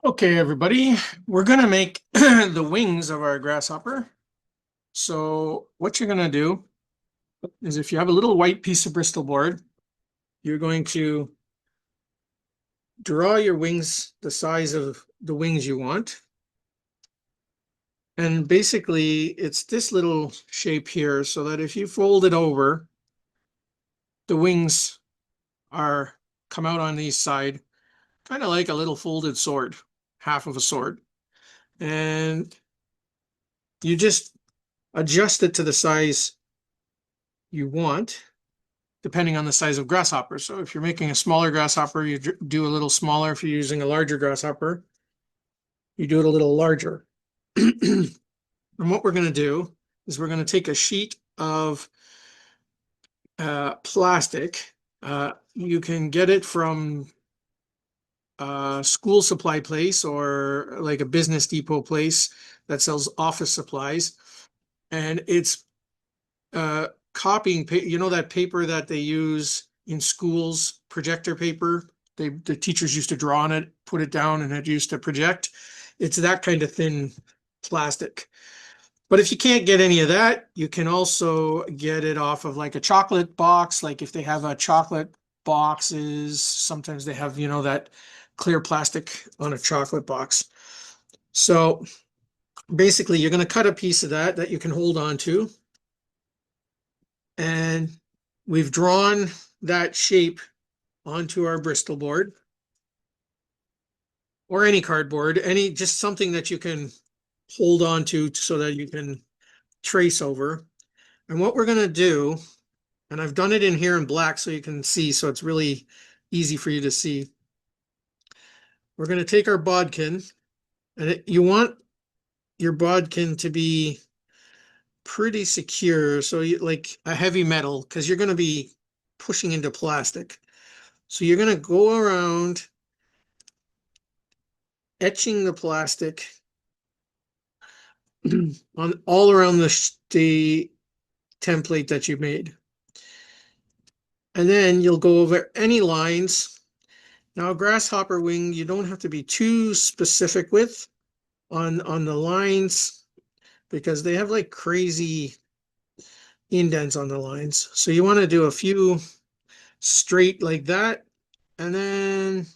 Okay, everybody, we're gonna make the wings of our grasshopper. So what you're gonna do is if you have a little white piece of Bristol board, you're going to draw your wings the size of the wings you want. And basically it's this little shape here so that if you fold it over, the wings are come out on each side, kind of like a little folded sword, half of a sword. And you just adjust it to the size you want, depending on the size of grasshopper. So if you're making a smaller grasshopper, you do a little smaller. If you're using a larger grasshopper, you do it a little larger. And what we're going to do is we're going to take a sheet of plastic. You can get it from a school supply place or like a business depot place that sells office supplies. And it's copying, you know, that paper that they use in schools, projector paper. The teachers used to draw on it, put it down, and it used to project. It's that kind of thin plastic. But if you can't get any of that, you can also get it off of like a chocolate box. Like if they have a chocolate boxes, sometimes they have, you know, that clear plastic on a chocolate box. So basically, you're going to cut a piece of that you can hold on to. And we've drawn that shape onto our Bristol board or any cardboard, just something that you can hold on to so that you can trace over. And what we're going to do, and I've done it in here in black so you can see, so it's really easy for you to see. We're going to take our bodkin, and you want your bodkin to be pretty secure, so like a heavy metal, because you're going to be pushing into plastic. So you're going to go around etching the plastic on all around the template that you made. And then you'll go over any lines. Now, a grasshopper wing, you don't have to be too specific with on the lines because they have like crazy indents on the lines. So you want to do a few straight like that. And then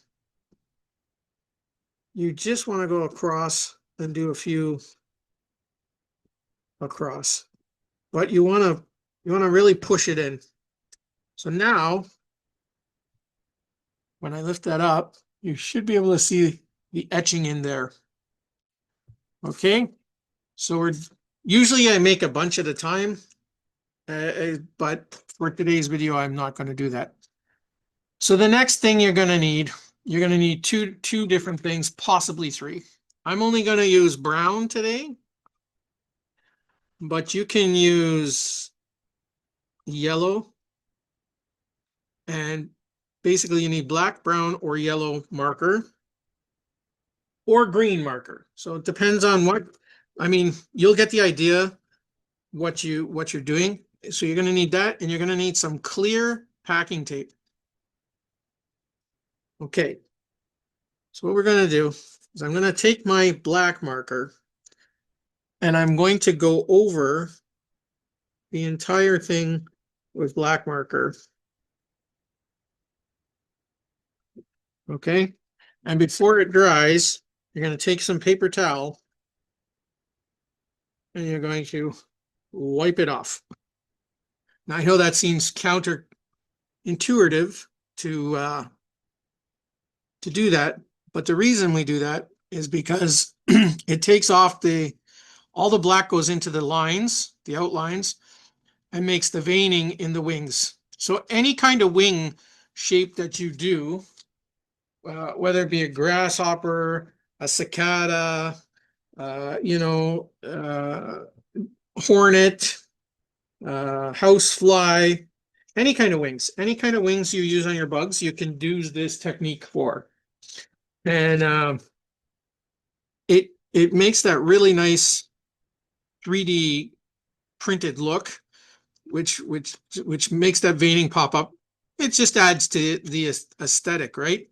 you just want to go across and do a few across. But you want to really push it in. So now when I lift that up, you should be able to see the etching in there. Okay, so usually I make a bunch at a time, but for today's video, I'm not going to do that. So the next thing you're going to need two different things, possibly three. I'm only going to use brown today, but you can use yellow, and basically you need black, brown, or yellow marker or green marker. So it depends on I mean, you'll get the idea what you're doing. So you're going to need that, and you're going to need some clear packing tape. Okay. So what we're going to do is I'm going to take my black marker and I'm going to go over the entire thing with black marker. Okay. And before it dries, you're going to take some paper towel and you're going to wipe it off. Now I know that seems counterintuitive to do that, but the reason we do that is because it takes off all the black goes into the lines, the outlines, and makes the veining in the wings. So any kind of wing shape that you do, whether it be a grasshopper, a cicada, hornet, housefly, any kind of wings you use on your bugs, you can do this technique for. And it makes that really nice 3D printed look, which makes that veining pop up. It just adds to the aesthetic, right?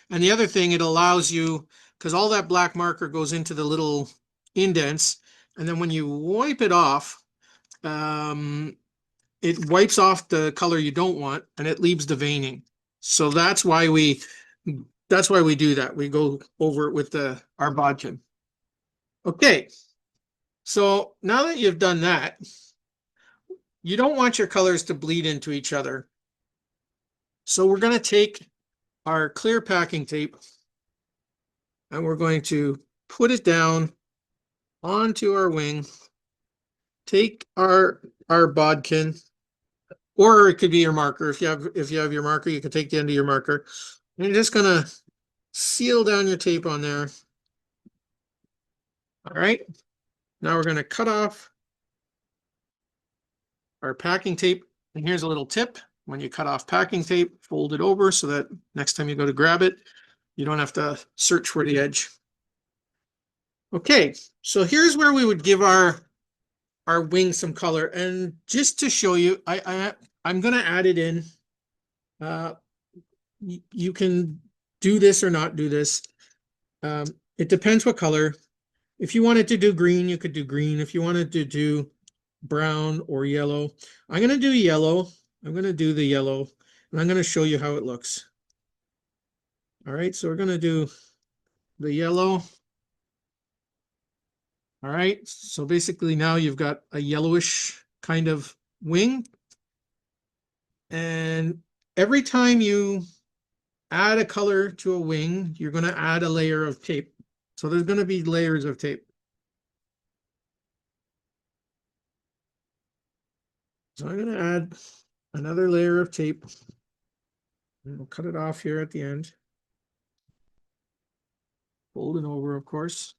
And the other thing, it allows you, because all that black marker goes into the little indents. And then when you wipe it off, it wipes off the color you don't want and it leaves the veining. So that's why we do that. We go over it with our bodkin. Okay, so now that you've done that, you don't want your colors to bleed into each other. So we're going to take our clear packing tape and we're going to put it down onto our wing. Take our bodkin, or it could be your marker. If you have your marker, you can take the end of your marker. And you're just gonna seal down your tape on there. All right. Now we're gonna cut off our packing tape. And here's a little tip. When you cut off packing tape, fold it over so that next time you go to grab it, you don't have to search for the edge. Okay, so here's where we would give our wing some color. And just to show you, I'm gonna add it in. You can do this or not do this. It depends what color. If you wanted to do green, you could do green. If you wanted to do brown or yellow, I'm going to do yellow. I'm going to do the yellow, and I'm going to show you how it looks. All right, so we're going to do the yellow. All right, so basically now you've got a yellowish kind of wing. And every time you add a color to a wing, you're going to add a layer of tape. So there's going to be layers of tape. So I'm going to add another layer of tape. And we'll cut it off here at the end. Fold it over, of course.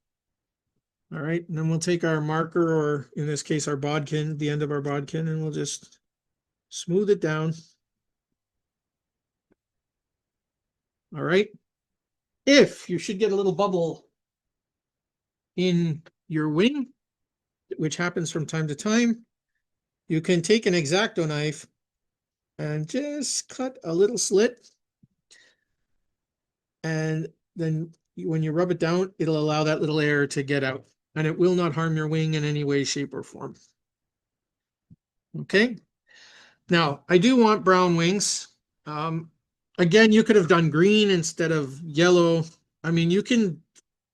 All right, and then we'll take our marker, or in this case, our bodkin, the end of our bodkin, and we'll just smooth it down. All right. If you should get a little bubble in your wing, which happens from time to time, you can take an X-Acto knife and just cut a little slit. And then when you rub it down, it'll allow that little air to get out, and it will not harm your wing in any way, shape, or form. Okay. Now, I do want brown wings. Again, you could have done green instead of yellow. I mean, you can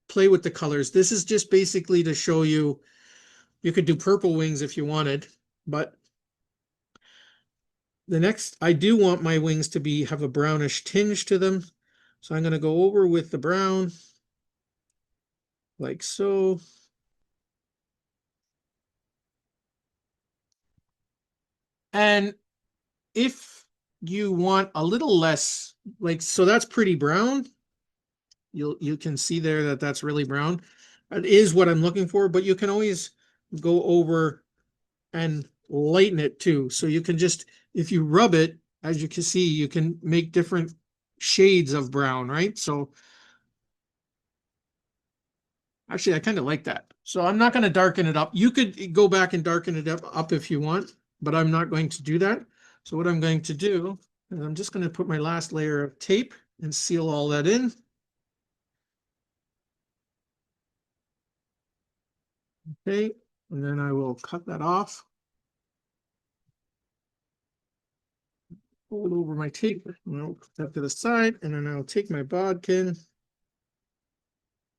play with the colors. This is just basically to show you, you could do purple wings if you wanted, but I do want my wings to have a brownish tinge to them. So I'm going to go over with the brown, like so. And if you want a little less, like, so that's pretty brown. You can see there that that's really brown. It is what I'm looking for, but you can always go over and lighten it too. So you can just, if you rub it, as you can see, you can make different shades of brown, right? So actually, I kind of like that. So I'm not going to darken it up. You could go back and darken it up if you want, but I'm not going to do that. So what I'm going to do is I'm just going to put my last layer of tape and seal all that in. Okay, and then I will cut that off. Fold over my tape, and I'll put that to the side, and then I'll take my bodkin,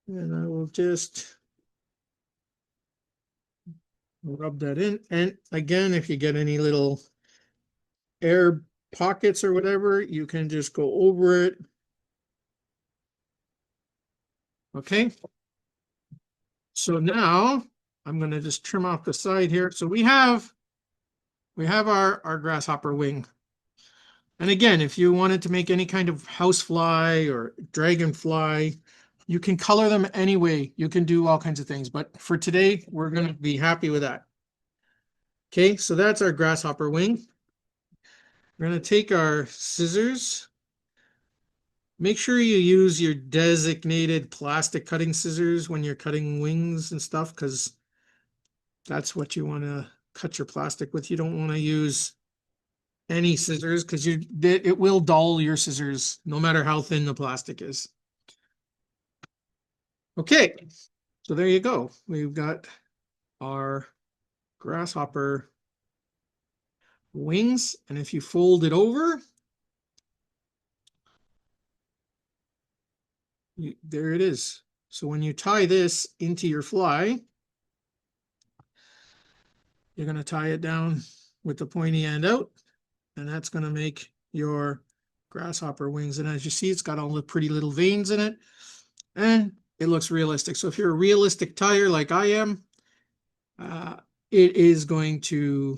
and I will just rub that in. And again, if you get any little air pockets or whatever, you can just go over it. Okay. So now I'm going to just trim off the side here. So we have our grasshopper wing. And again, if you wanted to make any kind of housefly or dragonfly, you can color them any way. You can do all kinds of things. But for today, we're going to be happy with that. Okay, so that's our grasshopper wing. We're going to take our scissors. Make sure you use your designated plastic cutting scissors when you're cutting wings and stuff, because that's what you want to cut your plastic with. You don't want to use any scissors because it will dull your scissors no matter how thin the plastic is. Okay, so there you go. We've got our grasshopper wings, and if you fold it over, there it is. So when you tie this into your fly, you're going to tie it down with the pointy end out, and that's going to make your grasshopper wings. And as you see, it's got all the pretty little veins in it, and it looks realistic. So if you're a realistic tyer like I am, uh, it is going to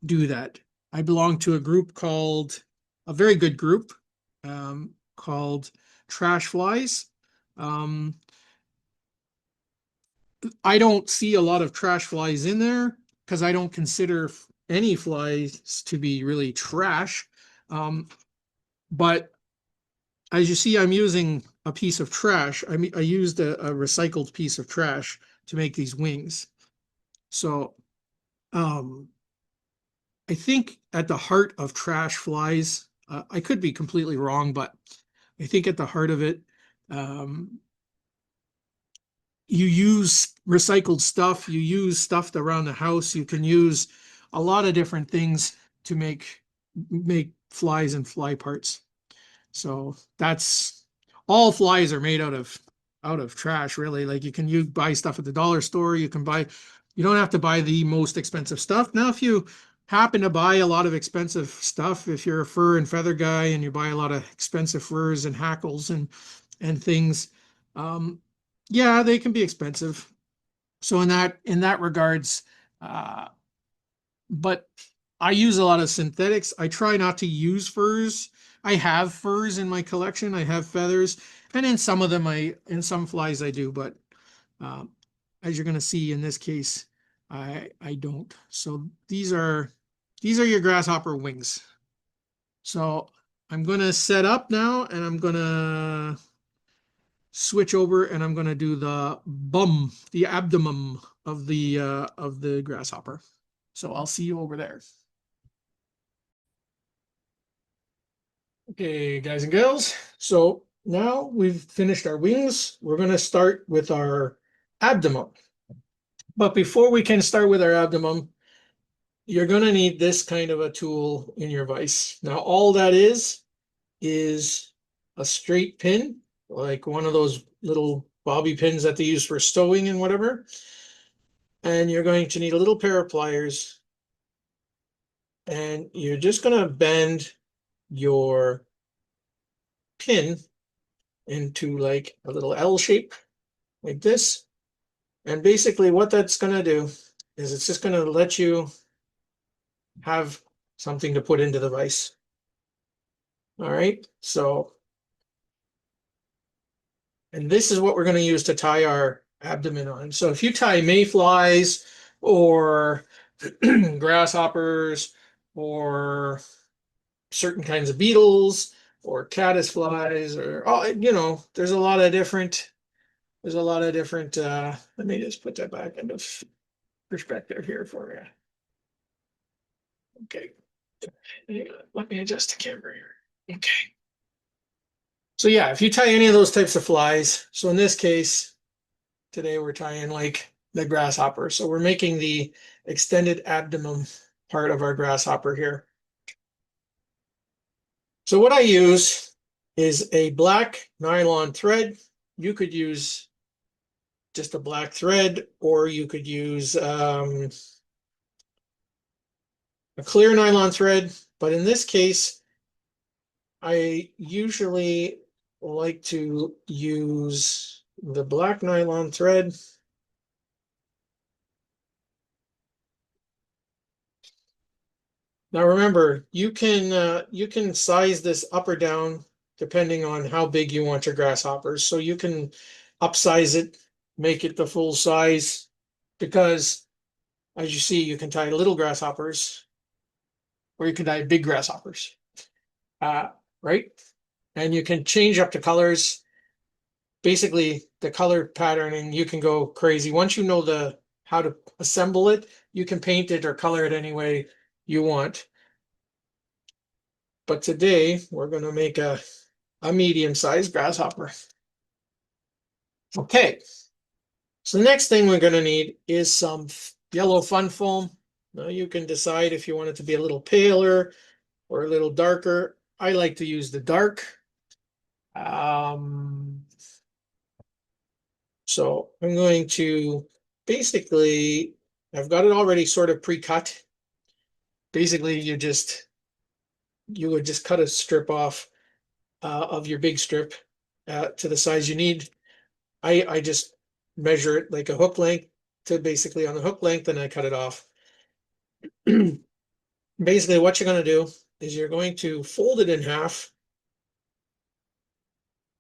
do that. I belong to a group called, a very good group, called Trash Flies. Um, I don't see a lot of trash flies in there because I don't consider any flies to be really trash. Um, but as you see, I'm using a piece of trash. I mean, I used a recycled piece of trash to make these wings. So um, I think at the heart of trash flies, I could be completely wrong, but I think at the heart of it, um, you use recycled stuff, you use stuff around the house, you can use a lot of different things to make flies and fly parts. So that's all flies are made out of trash, really. Like you buy stuff at the dollar store, you don't have to buy the most expensive stuff. Now, if you happen to buy a lot of expensive stuff, if you're a fur and feather guy and you buy a lot of expensive furs and hackles and things, um, yeah, they can be expensive. So in that regards, uh, but I use a lot of synthetics. I try not to use furs. I have furs in my collection. I have feathers, and in some of them, in some flies I do. But um, as you're going to see in this case, I don't. So these are your grasshopper wings. So I'm going to set up now, and I'm going to switch over, and I'm going to do the abdomen of the grasshopper. So I'll see you over there. Okay, guys and girls. So now we've finished our wings. We're going to start with our abdomen. But before we can start with our abdomen, you're going to need this kind of a tool in your vise. Now, all that is a straight pin, like one of those little bobby pins that they use for sewing and whatever. And you're going to need a little pair of pliers, and you're just going to bend your pin into like a little L shape like this. And basically what that's going to do is it's just going to let you have something to put into the vise. All right. So, and this is what we're going to use to tie our abdomen on. So if you tie mayflies or grasshoppers or certain kinds of beetles or caddisflies or, oh, there's a lot of different, let me just put that back into perspective here for you. Okay. Let me adjust the camera here. Okay. So yeah, if you tie any of those types of flies, so in this case, today we're tying like the grasshopper. So we're making the extended abdomen part of our grasshopper here. So what I use is a black nylon thread. You could use just a black thread, or you could use a clear nylon thread. But in this case, I usually like to use the black nylon thread. Now remember, you can size this up or down depending on how big you want your grasshoppers. So you can upsize it, make it the full size, because as you see, you can tie little grasshoppers or you can tie big grasshoppers. Uh, right? And you can change up the colors. Basically, the color patterning, you can go crazy. Once you know how to assemble it, you can paint it or color it any way you want. But today we're going to make a medium-sized grasshopper. Okay, so the next thing we're going to need is some yellow fun foam. Now you can decide if you want it to be a little paler or a little darker. I like to use the dark. Um, so I'm going to basically, I've got it already sort of pre-cut. Basically, you would just cut a strip off of your big strip to the size you need. I just measure it like a hook length to basically on the hook length, and I cut it off. Basically, what you're going to do is you're going to fold it in half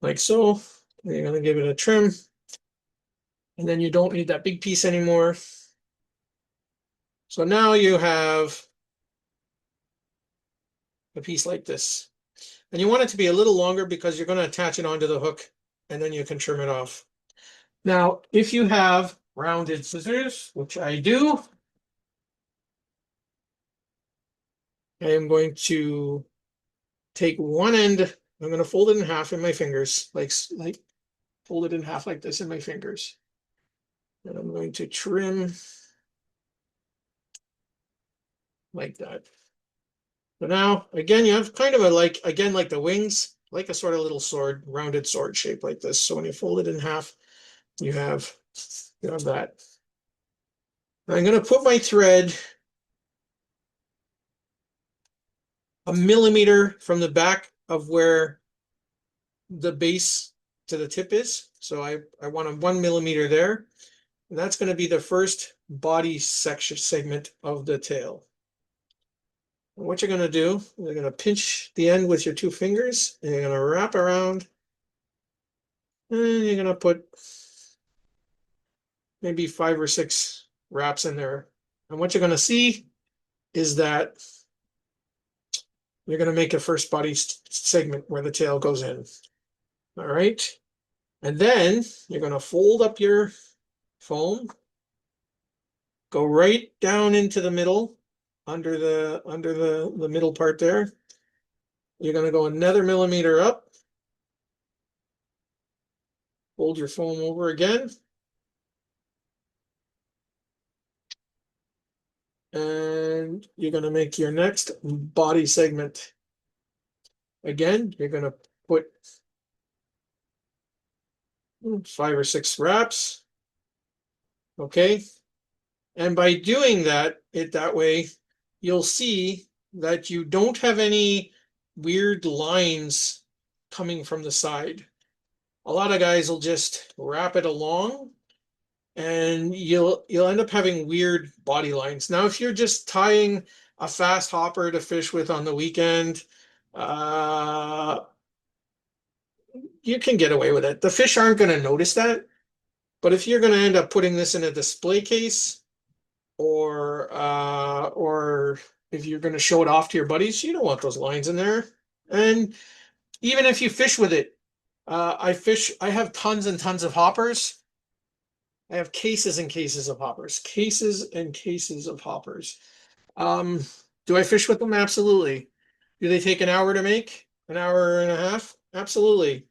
like so. You're going to give it a trim, and then you don't need that big piece anymore. So now you have a piece like this. And you want it to be a little longer because you're going to attach it onto the hook, and then you can trim it off. Now, if you have rounded scissors, which I do, I am going to take one end, I'm going to fold it in half in my fingers, like fold it in half like this in my fingers. And I'm going to trim like that. So now, again, you have kind of a like the wings, like a sort of little sword, rounded sword shape like this. So when you fold it in half, you have, you have that. I'm going to put my thread a millimeter from the back of where the base to the tip is. So I want a 1 millimeter there. And that's going to be the first body section segment of the tail. And what you're going to do, you're going to pinch the end with your two fingers, and you're going to wrap around, and you're going to put maybe 5 or 6 wraps in there. And what you're going to see is that you're going to make a first body segment where the tail goes in. All right. And then you're going to fold up your foam, go right down into the middle, under the middle part there. You're going to go another millimeter up, fold your foam over again, and you're going to make your next body segment. Again, you're going to put 5 or 6 wraps. Okay. And by doing that, that way, you'll see that you don't have any weird lines coming from the side. A lot of guys will just wrap it along, and you'll end up having weird body lines. Now, if you're just tying a fast hopper to fish with on the weekend, uh, you can get away with it. The fish aren't going to notice that. But if you're going to end up putting this in a display case, or if you're going to show it off to your buddies, you don't want those lines in there. And even if you fish with it, I have tons and tons of hoppers. I have cases and cases of hoppers, cases and cases of hoppers. Um, do I fish with them? Absolutely. Do they take an hour to make? An hour and a half? Absolutely.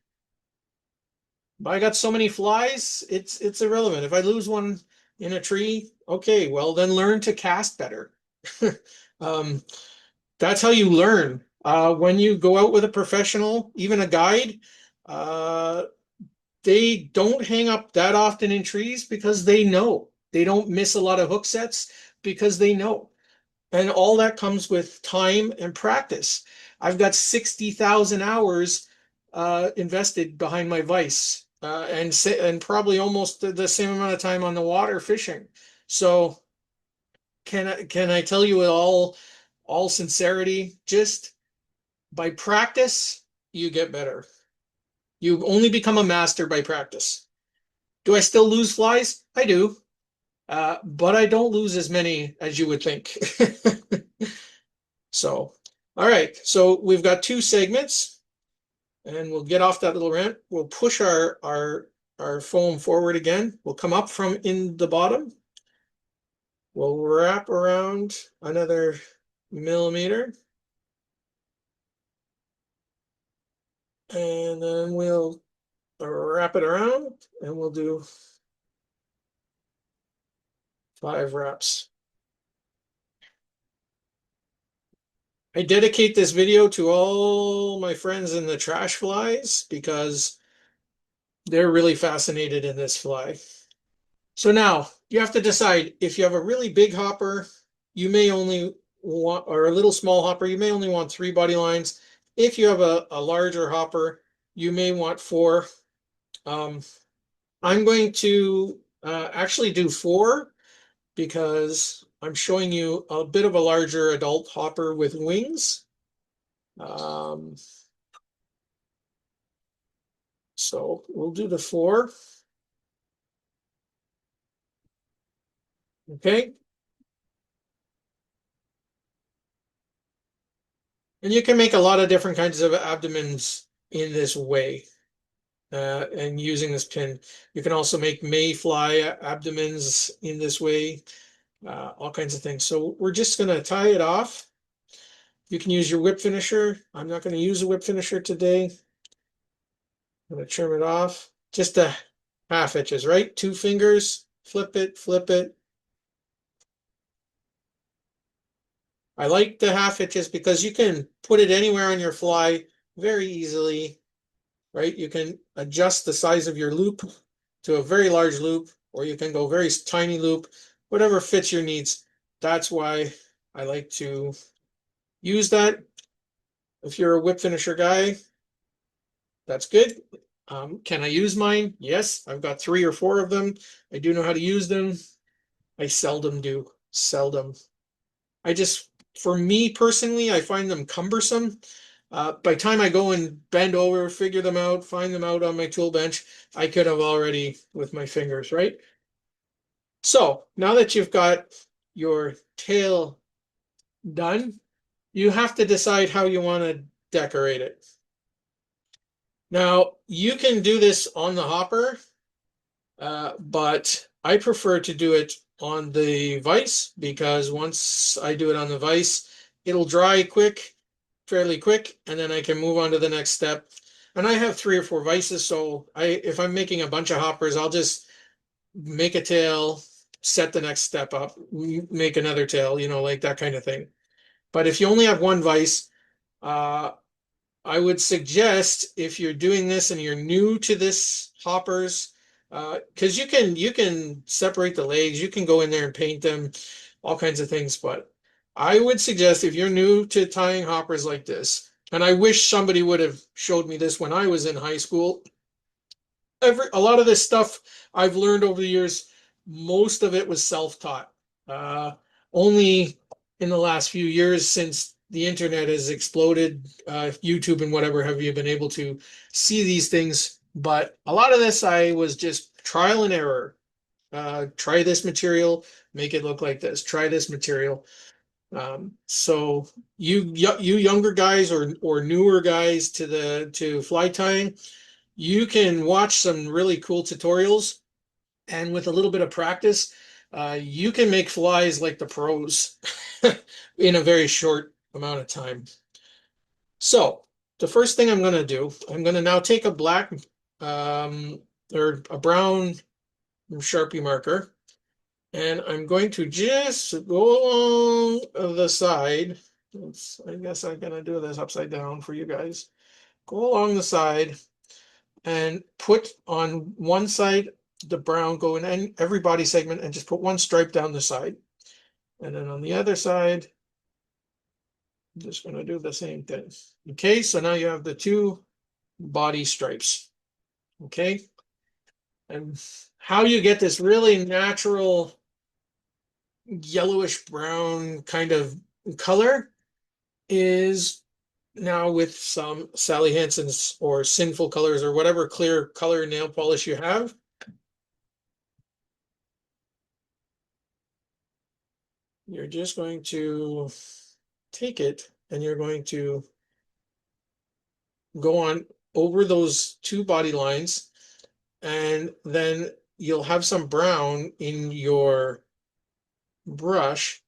But I got so many flies, it's irrelevant. If I lose one in a tree, okay, well then learn to cast better. um, that's how you learn. When you go out with a professional, even a guide, uh, they don't hang up that often in trees because they know. They don't miss a lot of hook sets because they know. And all that comes with time and practice. I've got 60,000 hours invested behind my vise, and probably almost the same amount of time on the water fishing. So can I tell you with all sincerity, just by practice, you get better. You only become a master by practice. Do I still lose flies? I do. But I don't lose as many as you would think. So, all right. So we've got 2 segments, and we'll get off that little rant. We'll push our foam forward again. We'll come up from in the bottom. We'll wrap around another millimeter. And then we'll wrap it around, and we'll do 5 wraps. I dedicate this video to all my friends in the trash flies because they're really fascinated in this fly. So now you have to decide if you have a really big hopper, you may only want, or a little small hopper, you may only want 3 body lines. If you have a larger hopper, you may want 4. Um, I'm going to actually do 4 because I'm showing you a bit of a larger adult hopper with wings. Um, so we'll do the 4. Okay. And you can make a lot of different kinds of abdomens in this way. And using this pin. You can also make mayfly abdomens in this way, all kinds of things. So we're just going to tie it off. You can use your whip finisher. I'm not going to use a whip finisher today. I'm going to trim it off. Just a half inches, right? 2 fingers, flip it, flip it. I like the half inches because you can put it anywhere on your fly very easily, right? You can adjust the size of your loop to a very large loop, or you can go very tiny loop, whatever fits your needs. That's why I like to use that. If you're a whip finisher guy, that's good. Can I use mine? Yes, I've got 3 or 4 of them. I do know how to use them. I seldom do. Seldom. I just, for me personally, I find them cumbersome. By the time I go and bend over, figure them out, find them out on my tool bench, I could have already with my fingers, right? So now that you've got your tail done, you have to decide how you want to decorate it. Now, you can do this on the hopper, but I prefer to do it on the vise because once I do it on the vise, it'll dry quick, fairly quick, and then I can move on to the next step. And I have 3 or 4 vices, so if I'm making a bunch of hoppers, I'll just make a tail, set the next step up, make another tail, like that kind of thing. But if you only have one vise, uh, I would suggest if you're doing this and you're new to this hoppers, because you can separate the legs, you can go in there and paint them, all kinds of things. But I would suggest if you're new to tying hoppers like this, and I wish somebody would have showed me this when I was in high school. A lot of this stuff I've learned over the years, most of it was self-taught. Uh, Only in the last few years since the internet has exploded, YouTube and whatever, have you been able to see these things. But a lot of this I was just trial and error. Try this material, make it look like this. Try this material. So you younger guys or newer guys to fly tying, you can watch some really cool tutorials, and with a little bit of practice, you can make flies like the pros in a very short amount of time. So the first thing I'm going to do, I'm going to now take a black um, or a brown Sharpie marker, and I'm going to just go along the side. I guess I'm going to do this upside down for you guys. Go along the side and put on one side the brown, go in every body segment and just put one stripe down the side. And then on the other side, I'm just going to do the same thing. Okay, so now you have the 2 body stripes. Okay, and how you get this really natural yellowish brown kind of color is now with some Sally Hansen's or Sinful Colors or whatever clear color nail polish you have. You're just going to take it and you're going to go on over those 2 body lines, and then you'll have some brown in your brush.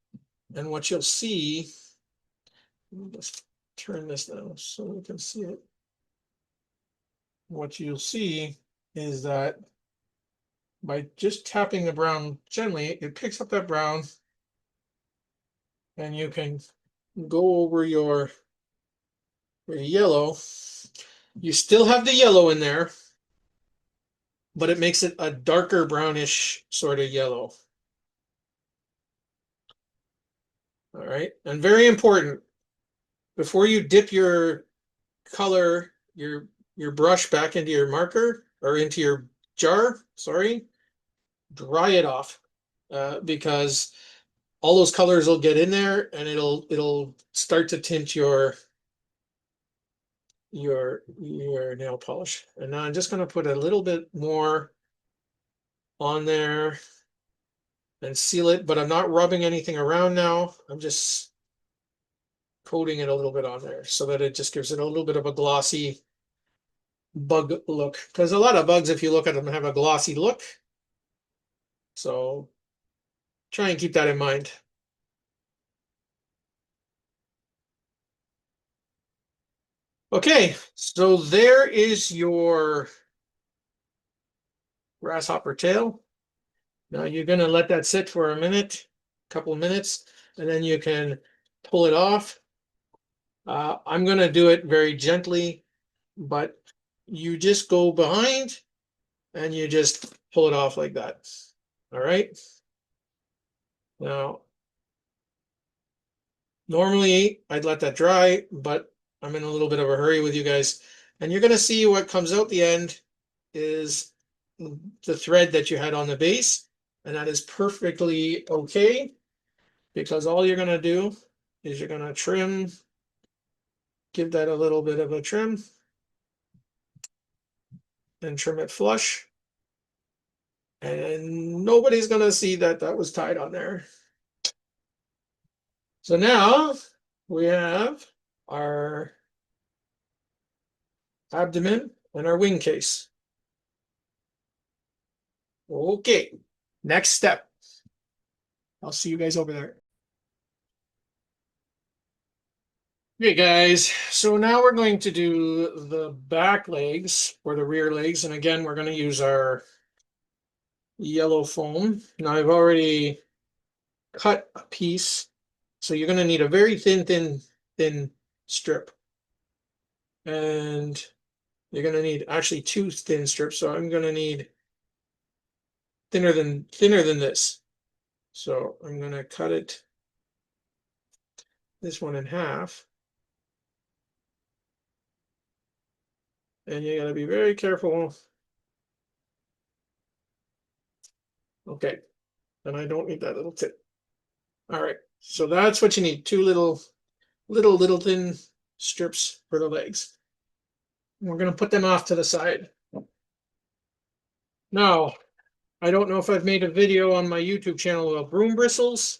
And what you'll see, let me just turn this down so we can see it. what you'll see is that by just tapping the brown gently, it picks up that brown, and you can go over your yellow. You still have the yellow in there, but it makes it a darker brownish sort of yellow. All right, and very important, before you dip your color, your brush back into your marker or into your jar, sorry, dry it off, because all those colors will get in there and it'll start to tint your nail polish. And now I'm just going to put a little bit more on there and seal it, but I'm not rubbing anything around now. I'm just coating it a little bit on there so that it just gives it a little bit of a glossy bug look. Because a lot of bugs, if you look at them, have a glossy look. So try and keep that in mind. Okay, so there is your grasshopper tail. Now you're going to let that sit for a minute, couple of minutes, and then you can pull it off. I'm going to do it very gently, but you just go behind and you just pull it off like that. All right. Now, normally I'd let that dry, but I'm in a little bit of a hurry with you guys. And you're going to see what comes out the end is the thread that you had on the base. And that is perfectly okay, because all you're going to do is you're going to trim, give that a little bit of a trim, and trim it flush. And nobody's going to see that that was tied on there. So now we have our abdomen and our wing case. Okay, next step. I'll see you guys over there. Okay, guys, so now we're going to do the back legs or the rear legs. And again, we're going to use our yellow foam. Now I've already cut a piece. So you're going to need a very thin strip. And you're going to need actually two thin strips. So I'm going to need thinner than this. So I'm going to cut this one in half. And you got to be very careful. Okay. And I don't need that little tip. All right. So that's what you need. Two little thin strips for the legs. We're going to put them off to the side. Now, I don't know if I've made a video on my YouTube channel about broom bristles,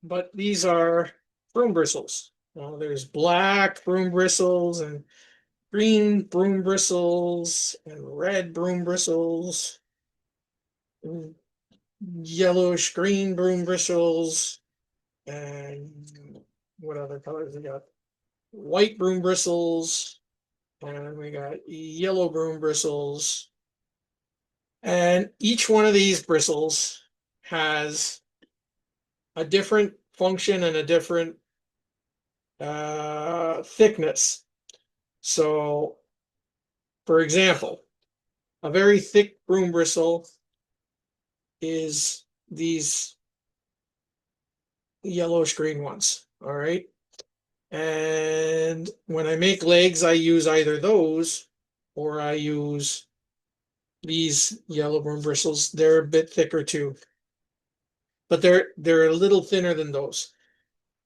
but these are broom bristles. Now, there's black broom bristles and green broom bristles and red broom bristles, and yellowish green broom bristles, and what other colors we got? White broom bristles, and we got yellow broom bristles. And each one of these bristles has a different function and a different thickness. So, for example, a very thick broom bristle is these yellowish green ones. All right. And when I make legs, I use either those or I use these yellow broom bristles. They're a bit thicker too, but they're a little thinner than those.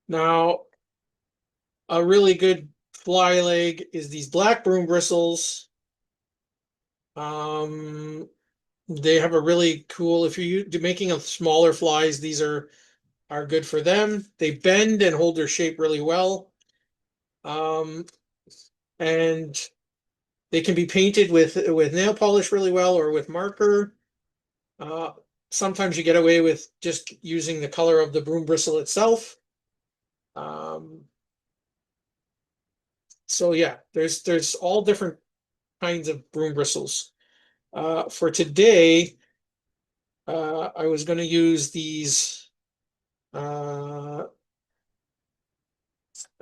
Now, a really good fly leg is these black broom bristles. They have a really cool, if you're making a smaller flies, these are good for them. They bend and hold their shape really well. And they can be painted with nail polish really well or with marker. Sometimes you get away with just using the color of the broom bristle itself. So yeah, there's all different kinds of broom bristles. For today, I was going to use these.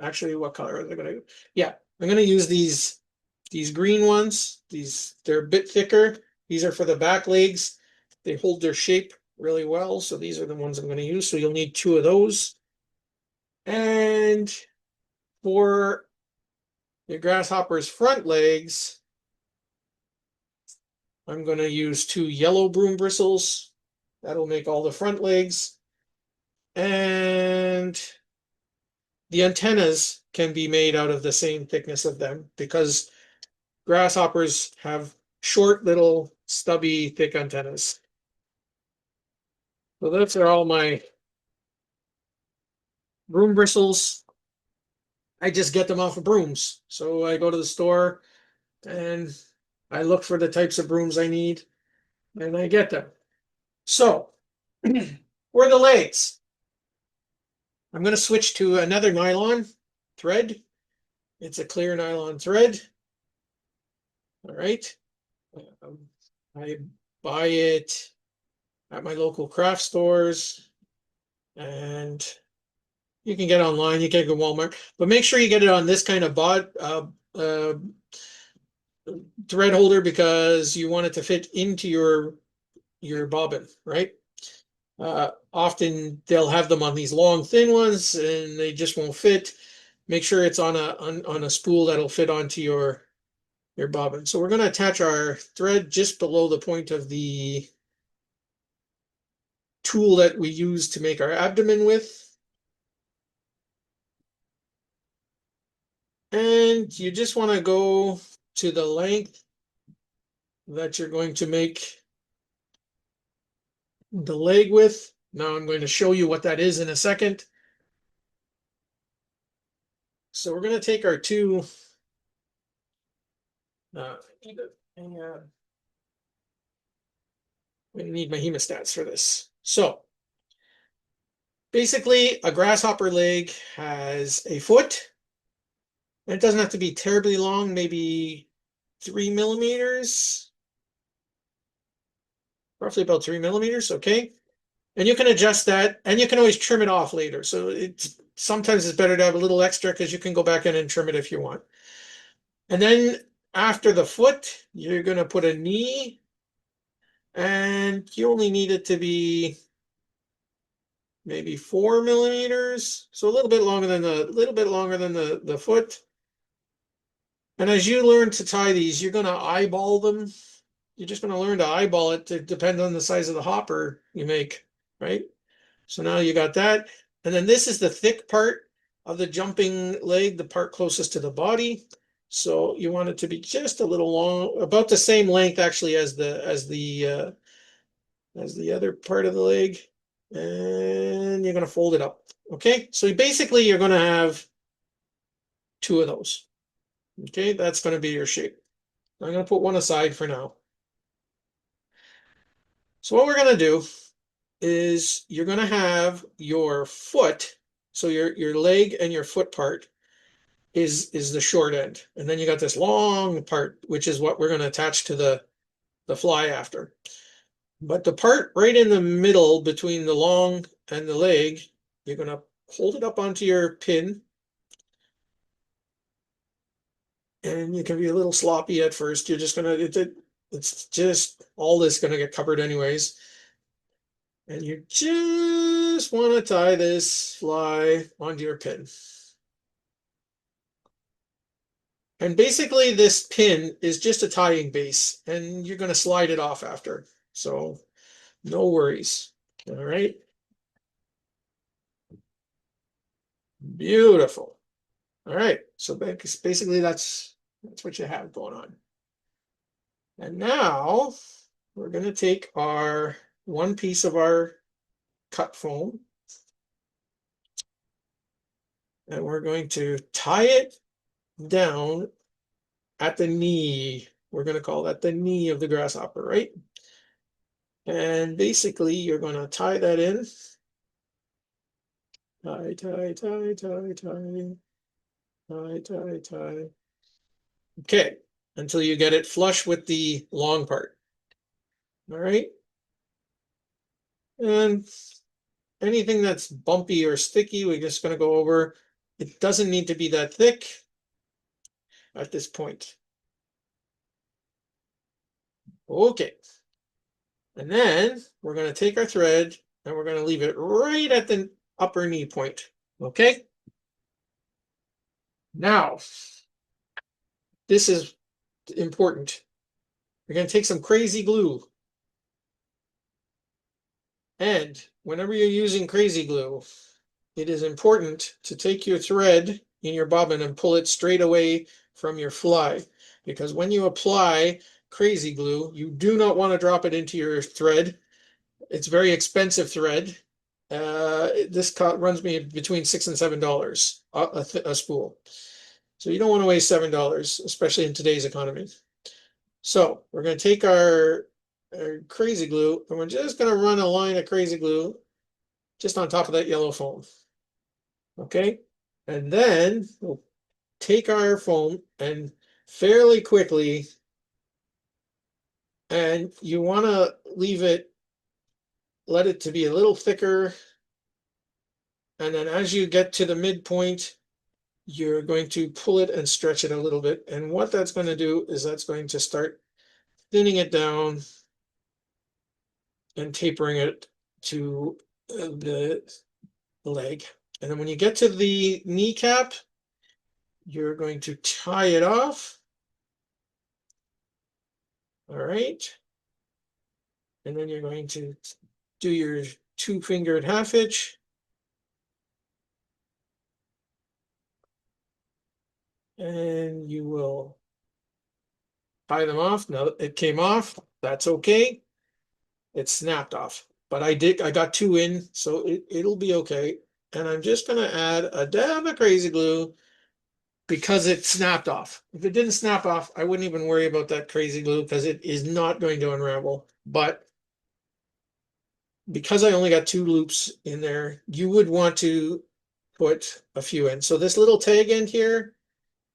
Actually, what color are they going to? Yeah, I'm going to use these green ones. They're a bit thicker. These are for the back legs. They hold their shape really well. So these are the ones I'm going to use. So you'll need two of those. And for the grasshopper's front legs, I'm going to use two yellow broom bristles. That'll make all the front legs. And the antennas can be made out of the same thickness of them because grasshoppers have short, little, stubby, thick antennas. So those are all my broom bristles. I just get them off of brooms. So I go to the store and I look for the types of brooms I need and I get them. So for the legs, I'm going to switch to another nylon thread. It's a clear nylon thread. All right. I buy it at my local craft stores and you can get online, you can go Walmart, but make sure you get it on this kind of thread holder because you want it to fit into your bobbin, right? Often they'll have them on these long, thin ones, and they just won't fit. Make sure it's on a spool that'll fit onto your bobbin. So we're going to attach our thread just below the point of the tool that we use to make our abdomen with. And you just want to go to the length that you're going to make the leg with. Now I'm going to show you what that is in a second. So we're going to take our two we need my hemostats for this. So basically a grasshopper leg has a foot. It doesn't have to be terribly long, maybe 3 millimeters, roughly about 3 millimeters, okay? And you can adjust that, and you can always trim it off later. So sometimes it's better to have a little extra because you can go back in and trim it if you want. And then after the foot, you're going to put a knee, and you only need it to be maybe 4 millimeters, so a little bit longer than the foot. And as you learn to tie these, you're going to eyeball them. You're just going to learn to eyeball it to depend on the size of the hopper you make, right? So now you got that. And then this is the thick part of the jumping leg, the part closest to the body. So you want it to be just a little long, about the same length actually as the other part of the leg. And you're going to fold it up. Okay, so basically you're going to have two of those. Okay, that's going to be your shape. I'm going to put one aside for now. So what we're going to do is you're going to have your foot, so your leg and your foot part is the short end. And then you got this long part, which is what we're going to attach to the fly after. But the part right in the middle between the long and the leg, you're going to hold it up onto your pin. And you can be a little sloppy at first. You're just going to, it's just all this going to get covered anyways. And you just want to tie this fly onto your pin. And basically this pin is just a tying base and you're going to slide it off after. So no worries. All right. Beautiful. All right. So basically that's what you have going on. And now we're going to take our one piece of our cut foam and we're going to tie it down at the knee. We're going to call that the knee of the grasshopper, right? And basically you're going to tie that in. Tie, tie, tie, tie, tie, tie, tie, tie. Okay. until you get it flush with the long part. All right. And anything that's bumpy or sticky, we're just going to go over. It doesn't need to be that thick at this point. Okay. And then we're going to take our thread and we're going to leave it right at the upper knee point. Okay. Now, this is important. We're going to take some crazy glue. And whenever you're using crazy glue, it is important to take your thread in your bobbin and pull it straight away from your fly. Because when you apply crazy glue, you do not want to drop it into your thread. It's very expensive thread. This runs me between $6 and $7 a spool. So you don't want to waste $7, especially in today's economy. So we're going to take our crazy glue and we're just going to run a line of crazy glue just on top of that yellow foam. Okay. And then we'll take our foam and fairly quickly, and you want to leave it, let it to be a little thicker. And then as you get to the midpoint, you're going to pull it and stretch it a little bit. And what that's going to do is that's going to start thinning it down and tapering it to the leg. And then when you get to the kneecap, you're going to tie it off. All right. And then you're going to do your 2-fingered half hitch. And you will tie them off. Now it came off. That's okay. It snapped off. But I got 2 in, so it'll be okay. And I'm just going to add a dab of crazy glue because it snapped off. If it didn't snap off, I wouldn't even worry about that crazy glue because it is not going to unravel. But because I only got 2 loops in there, you would want to put a few in. So this little tag end here,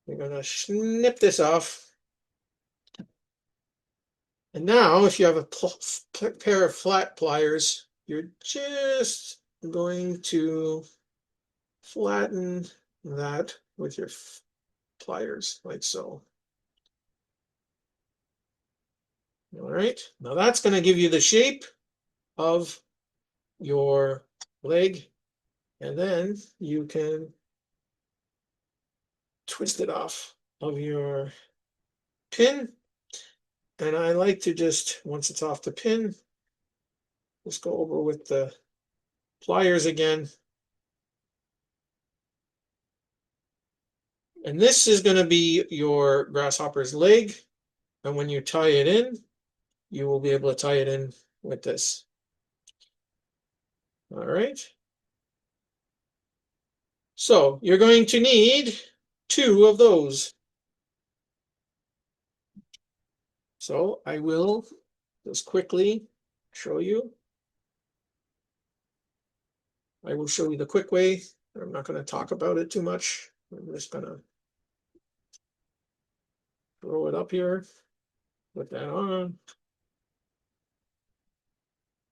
we're going to snip this off. And now if you have a pair of flat pliers, you're just going to flatten that with your pliers like so. All right, now that's going to give you the shape of your leg, and then you can twist it off of your pin. And I like to just, once it's off the pin, just go over with the pliers again. And this is going to be your grasshopper's leg. And when you tie it in, you will be able to tie it in with this. All right. So you're going to need 2 of those. So I will just quickly show you. I will show you the quick way. I'm not going to talk about it too much. I'm just going to throw it up here, put that on,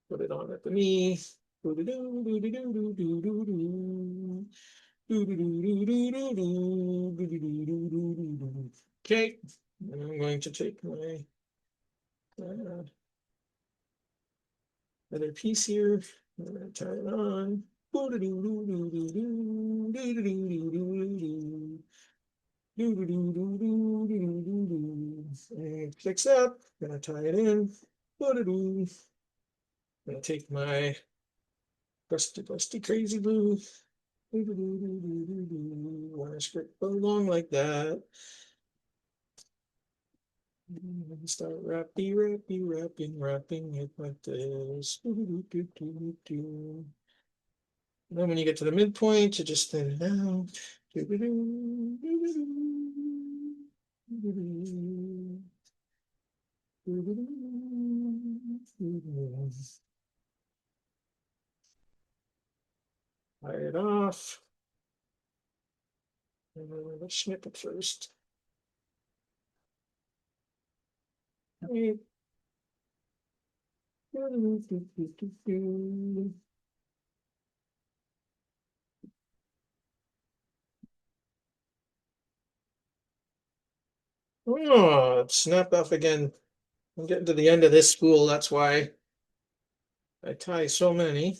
put it on at the knee. Okay, and I'm going to take my other piece here. I'm going to tie it on. And fix up. Gonna tie it in. Gonna take my rusty crazy glue. Want to script along like that. Start wrapping it like this. And then when you get to the midpoint, you just thin it out. Tie it off. And then let's snip it first. Oh, it snapped off again. I'm getting to the end of this spool. That's why I tie so many.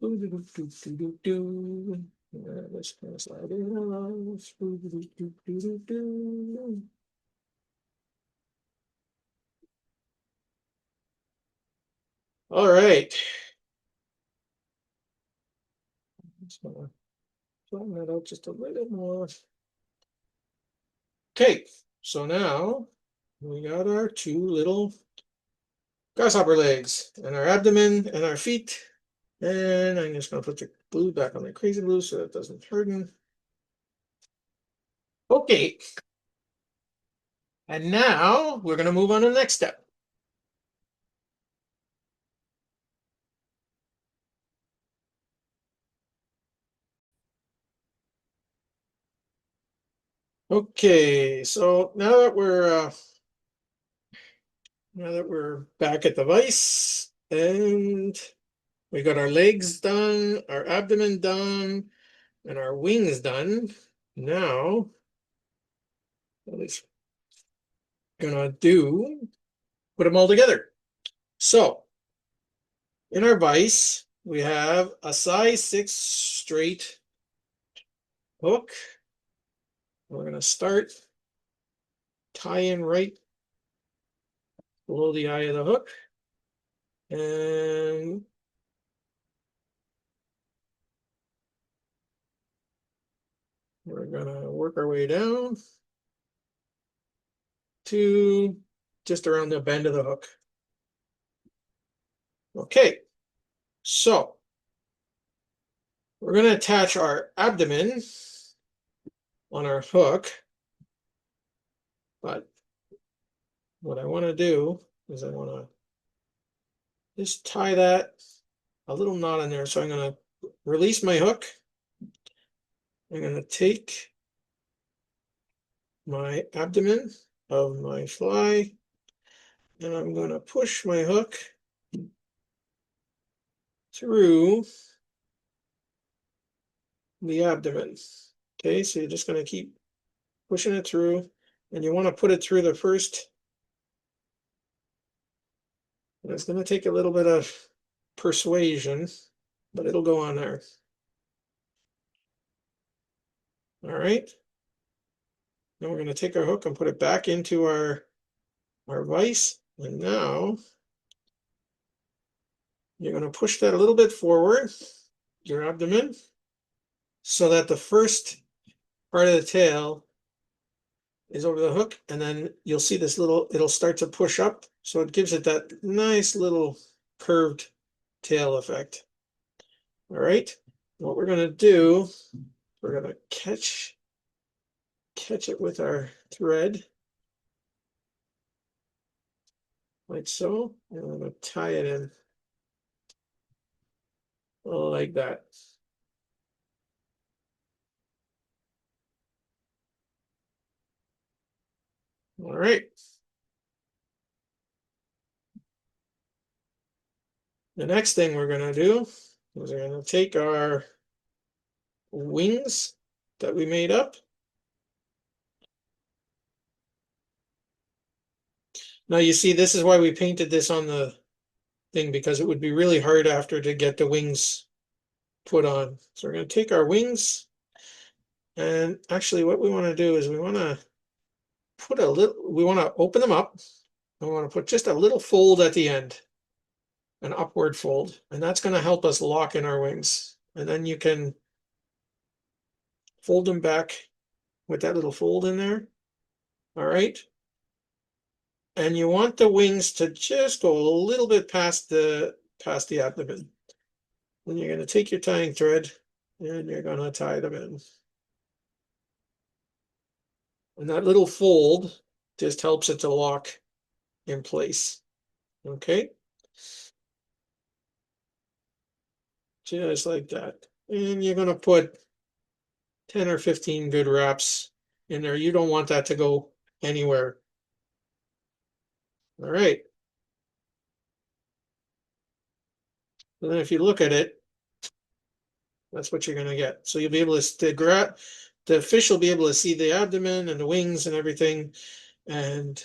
Let's slide it off. All right. Just gonna flatten that out just a little more. Okay, so now we got our two little grasshopper legs and our abdomen and our feet. And I'm just going to put the glue back on the crazy glue so it doesn't harden. Okay. And now we're going to move on to the next step. Okay, so now that we're back at the vise and we got our legs done, our abdomen done, and our wings done. Now, what is gonna do, put them all together. So, in our vise, we have a size 6 straight hook. We're gonna start tying right below the eye of the hook. And we're gonna work our way down to just around the bend of the hook. Okay, so we're going to attach our abdomen on our hook, but what I want to do is I want to just tie that a little knot in there. So I'm going to release my hook. I'm going to take my abdomen of my fly and I'm going to push my hook through the abdomen. Okay, so you're just going to keep pushing it through and you want to put it through the first. And it's going to take a little bit of persuasion, but it'll go on there. All right. Now we're going to take our hook and put it back into our vise. And now you're going to push that a little bit forward, your abdomen, so that the first part of the tail is over the hook. And then you'll see this little, it'll start to push up. So it gives it that nice little curved tail effect. All right. What we're going to do, we're going to catch it with our thread like so, and I'm going to tie it in like that. All right. The next thing we're going to do is we're going to take our wings that we made up. Now you see, this is why we painted this on the thing, because it would be really hard after to get the wings put on. So we're going to take our wings, and actually what we want to do is we want to open them up. We want to put just a little fold at the end, an upward fold, and that's going to help us lock in our wings. And then you can fold them back with that little fold in there. All right. And you want the wings to just go a little bit past the abdomen. Then you're going to take your tying thread and you're going to tie them in. And that little fold just helps it to lock in place. Okay. Just like that. And you're going to put 10 or 15 good wraps in there. You don't want that to go anywhere. All right. And then if you look at it, that's what you're going to get. So you'll be able to the fish will be able to see the abdomen and the wings and everything. And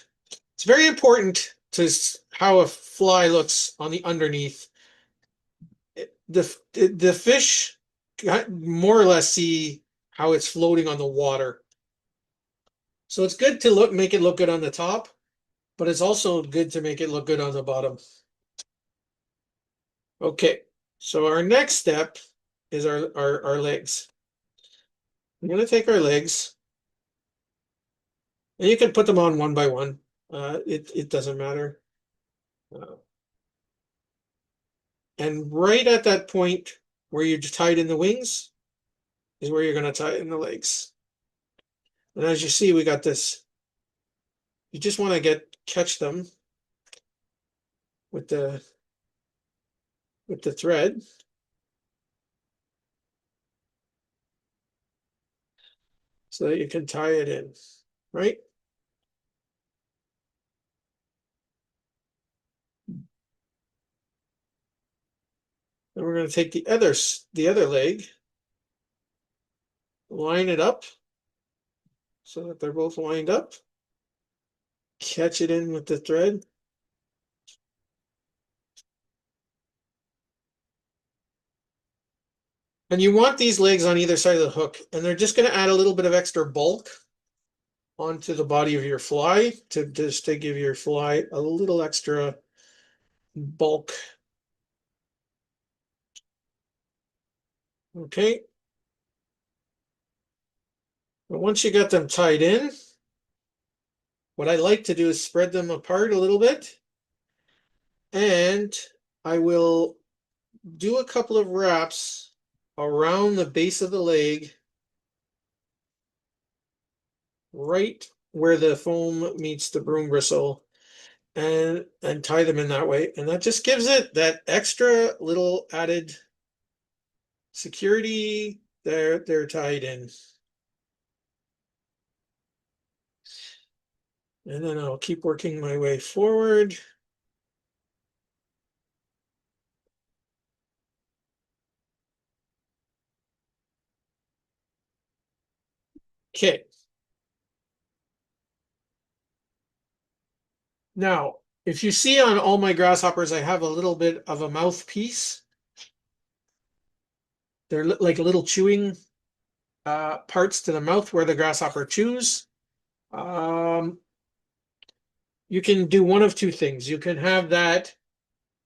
it's very important to how a fly looks on the underneath. The fish more or less see how it's floating on the water. So it's good to make it look good on the top, but it's also good to make it look good on the bottom. Okay, so our next step is our legs. I'm going to take our legs, and you can put them on one by one. It doesn't matter. Uh, and right at that point where you tied in the wings is where you're going to tie in the legs. And as you see, we got this. You just want to catch them with the thread. So that you can tie it in, right? Then we're going to take the other leg, line it up so that they're both lined up. Catch it in with the thread. And you want these legs on either side of the hook, and they're just going to add a little bit of extra bulk onto the body of your fly to give your fly a little extra bulk. Okay. But once you got them tied in, what I like to do is spread them apart a little bit, and I will do a couple of wraps around the base of the leg, right where the foam meets the broom bristle, and tie them in that way. And that just gives it that extra little added security. They're tied in. And then I'll keep working my way forward. Okay. Now, if you see on all my grasshoppers, I have a little bit of a mouthpiece. They're like little chewing parts to the mouth where the grasshopper chews. Um, you can do one of two things. You can have that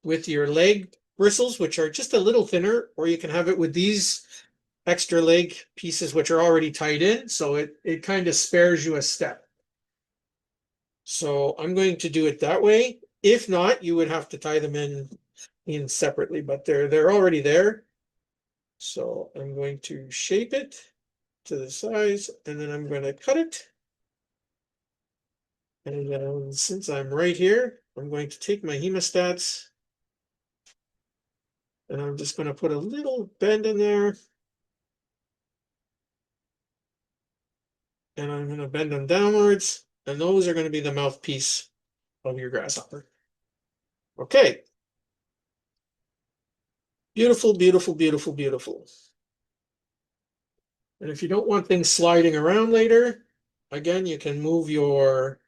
with your leg bristles, which are just a little thinner, or you can have it with these extra leg pieces, which are already tied in. So it kind of spares you a step. So I'm going to do it that way. If not, you would have to tie them in separately, but they're already there. So I'm going to shape it to the size, and then I'm going to cut it. And since I'm right here, I'm going to take my hemostats, and I'm just going to put a little bend in there. And I'm going to bend them downwards, and those are going to be the mouthpiece of your grasshopper. Okay. Beautiful, beautiful, beautiful, beautiful. And if you don't want things sliding around later, again, you can move your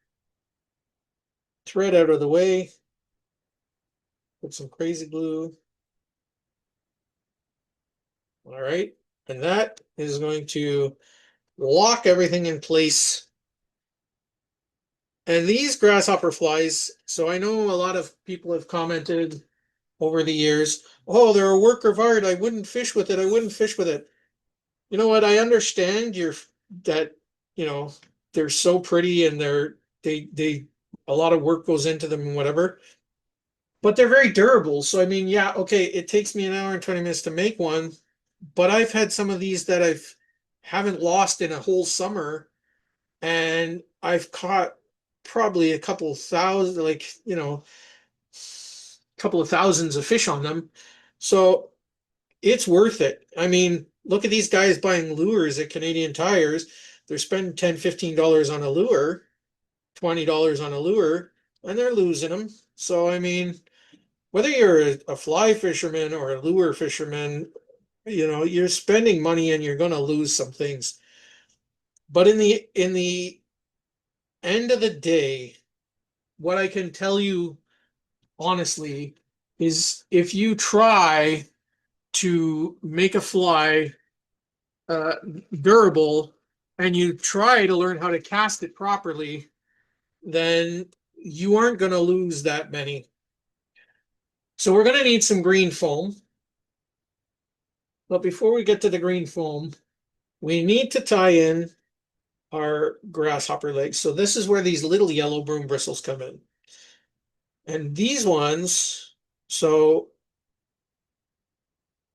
thread out of the way, put some crazy glue. All right. And that is going to lock everything in place. And these grasshopper flies, so I know a lot of people have commented over the years, oh, they're a work of art. I wouldn't fish with it. I wouldn't fish with it. You know what? I understand that, you know, they're so pretty and they a lot of work goes into them and whatever. But they're very durable. So I mean, yeah, okay, it takes me an hour and 20 minutes to make one, but I've had some of these that haven't lost in a whole summer, and I've caught probably a couple thousand, like, you know, a couple of thousands of fish on them. So it's worth it. I mean, look at these guys buying lures at Canadian Tires. They're spending $10, $15 on a lure, $20 on a lure. and they're losing them. So, I mean, whether you're a fly fisherman or a lure fisherman, you're spending money and you're going to lose some things. But in the end of the day, what I can tell you honestly is if you try to make a fly uh, durable and you try to learn how to cast it properly, then you aren't going to lose that many. So we're going to need some green foam. But before we get to the green foam, we need to tie in our grasshopper legs. So this is where these little yellow broom bristles come in. And these ones, so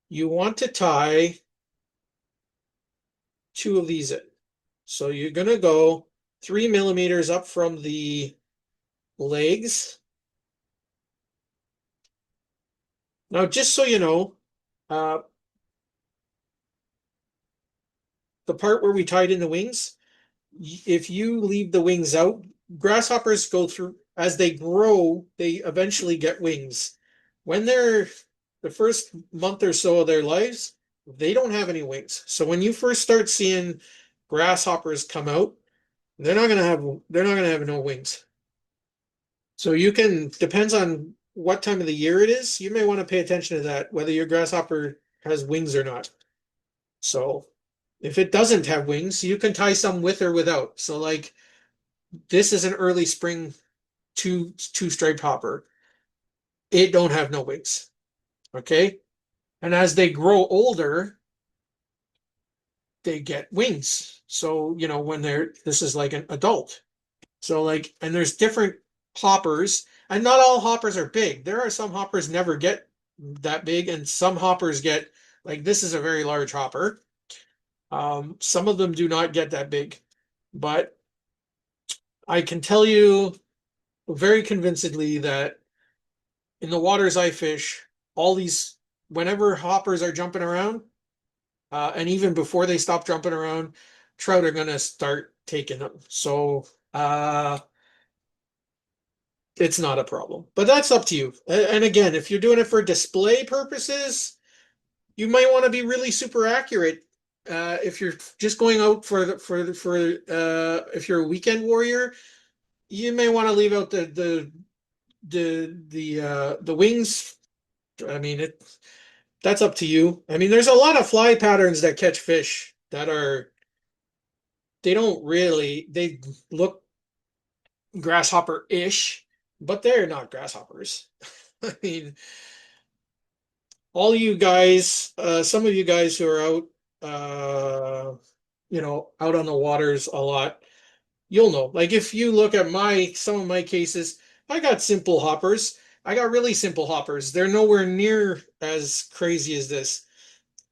you want to tie two of these in. So you're going to go 3 millimeters up from the legs. Now, just so you know, uh, the part where we tied in the wings, if you leave the wings out, grasshoppers go through, as they grow, they eventually get wings. When they're the first month or so of their lives, they don't have any wings. So when you first start seeing grasshoppers come out, they're not gonna have no wings. So you can, depends on what time of the year it is, you may want to pay attention to that, whether your grasshopper has wings or not. So if it doesn't have wings, you can tie some with or without. So like this is an early spring two-striped hopper. It don't have no wings. Okay. And as they grow older, they get wings. So, when this is like an adult. So like, and there's different hoppers, and not all hoppers are big. There are some hoppers never get that big, and some hoppers get, like this is a very large hopper. Some of them do not get that big, but I can tell you very convincingly that in the waters I fish, all these, whenever hoppers are jumping around, and even before they stop jumping around, trout are going to start taking them. So it's not a problem, but that's up to you. And again, if you're doing it for display purposes, you might want to be really super accurate. If you're just going out if you're a weekend warrior, you may want to leave out the wings. I mean, that's up to you. I mean, there's a lot of fly patterns that catch fish that they don't really, they look grasshopper-ish, but they're not grasshoppers. I mean, all you guys, some of you guys who are out, out on the waters a lot, you'll know. Like if you look at some of my cases, I got simple hoppers. I got really simple hoppers. They're nowhere near as crazy as this.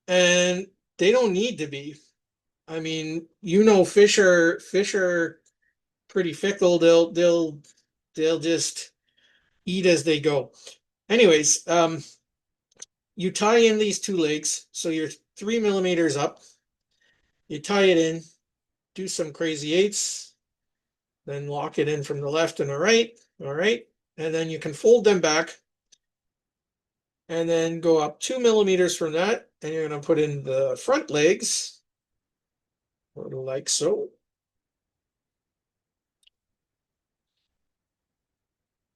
And they don't need to be. I mean, fish are pretty fickle. They'll just eat as they go. Anyways, you tie in these two legs, so you're 3 millimeters up. You tie it in, do some crazy eights, then lock it in from the left and the right. All right. And then you can fold them back and then go up 2 millimeters from that. And you're going to put in the front legs, like so.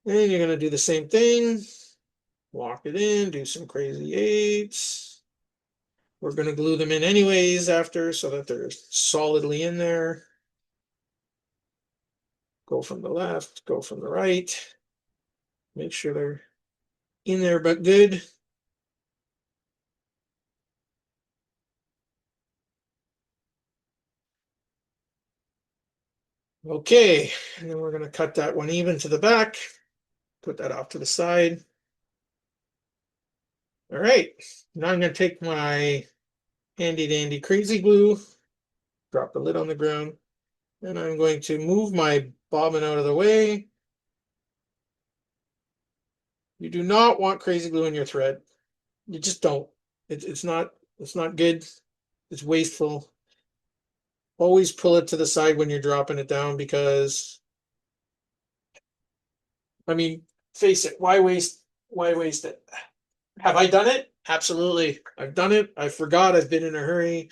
And you're going to do the same thing. Lock it in, do some crazy eights. We're going to glue them in anyways after so that they're solidly in there. Go from the left, go from the right. Make sure they're in there but good. Okay, and then we're going to cut that one even to the back. Put that off to the side. All right, now I'm going to take my handy dandy crazy glue, drop the lid on the ground, and I'm going to move my bobbin out of the way. You do not want crazy glue in your thread. You just don't. It's not good. It's wasteful. Always pull it to the side when you're dropping it down because I mean, face it, why waste it? Have I done it? Absolutely. I've done it. I forgot. I've been in a hurry.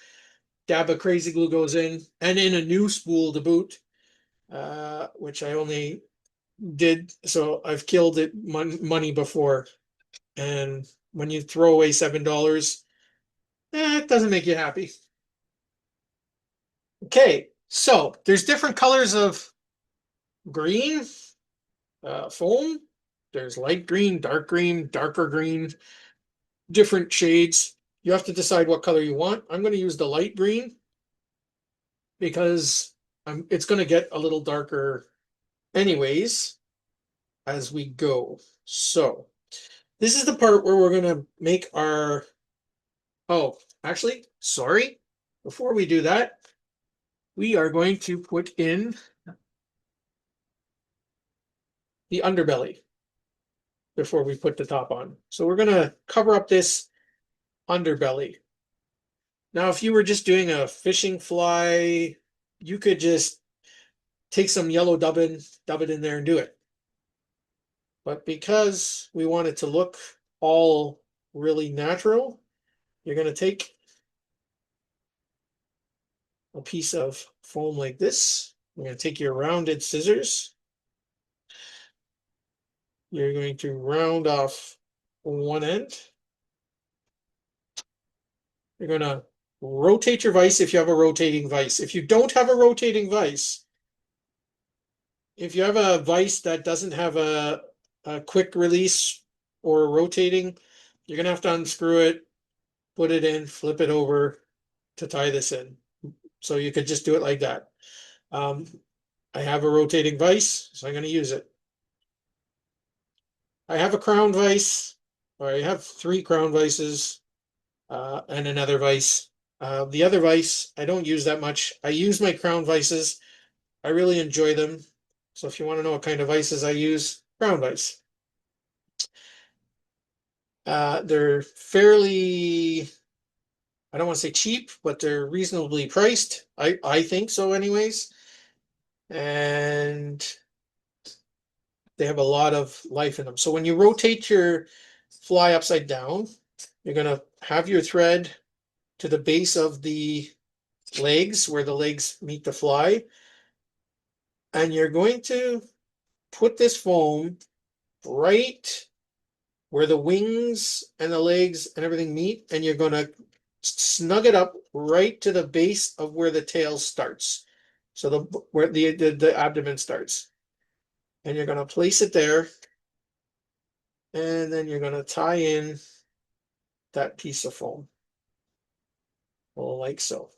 Dab of crazy glue goes in, and in a new spool to boot, which I only did. So I've killed it money before. And when you throw away $7, it doesn't make you happy. Okay, so there's different colors of green foam. There's light green, darker green, different shades. You have to decide what color you want. I'm going to use the light green because it's going to get a little darker anyways as we go. So this is the part where we're going to make our, oh, actually, sorry. Before we do that, we are going to put in the underbelly before we put the top on. So we're going to cover up this underbelly. Now, if you were just doing a fishing fly, you could just take some yellow dubbin, dub it in there and do it. But because we want it to look all really natural, you're going to take a piece of foam like this. You're going to take your rounded scissors. You're going to round off one end. You're going to rotate your vise if you have a rotating vise. If you don't have a rotating vise, if you have a vise that doesn't have a quick release or rotating, you're going to have to unscrew it, put it in, flip it over to tie this in. So you could just do it like that. I have a rotating vise, so I'm going to use it. I have a crown vise, or I have 3 crown vices and another vise. The other vise, I don't use that much. I use my crown vices. I really enjoy them. So if you want to know what kind of vices I use, crown vise. They're fairly, I don't want to say cheap, but they're reasonably priced. I think so anyways. And they have a lot of life in them. So when you rotate your fly upside down, you're going to have your thread to the base of the legs where the legs meet the fly. And you're going to put this foam right where the wings and the legs and everything meet, and you're going to snug it up right to the base of where the tail starts. So where the abdomen starts. And you're going to place it there, and then you're going to tie in that piece of foam, like so.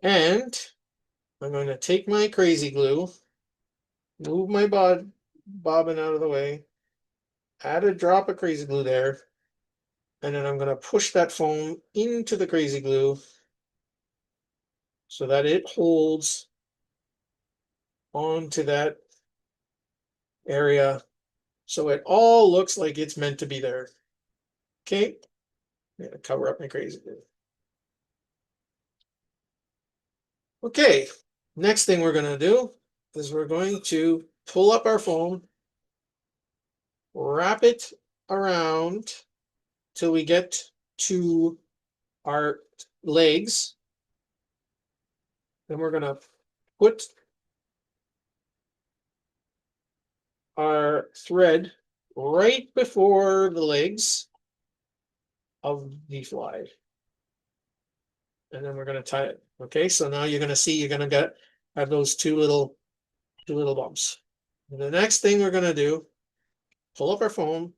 And I'm going to take my crazy glue, move my bobbin out of the way, add a drop of crazy glue there, and then I'm going to push that foam into the crazy glue so that it holds onto that area so it all looks like it's meant to be there. Okay, I'm going to cover up my crazy glue. Okay, next thing we're going to do is we're going to pull up our foam, wrap it around till we get to our legs. Then we're going to put our thread right before the legs of the fly. And then we're going to tie it. Okay, so now you're going to see you're going to have those two little bumps. And the next thing we're going to do, pull up our foam,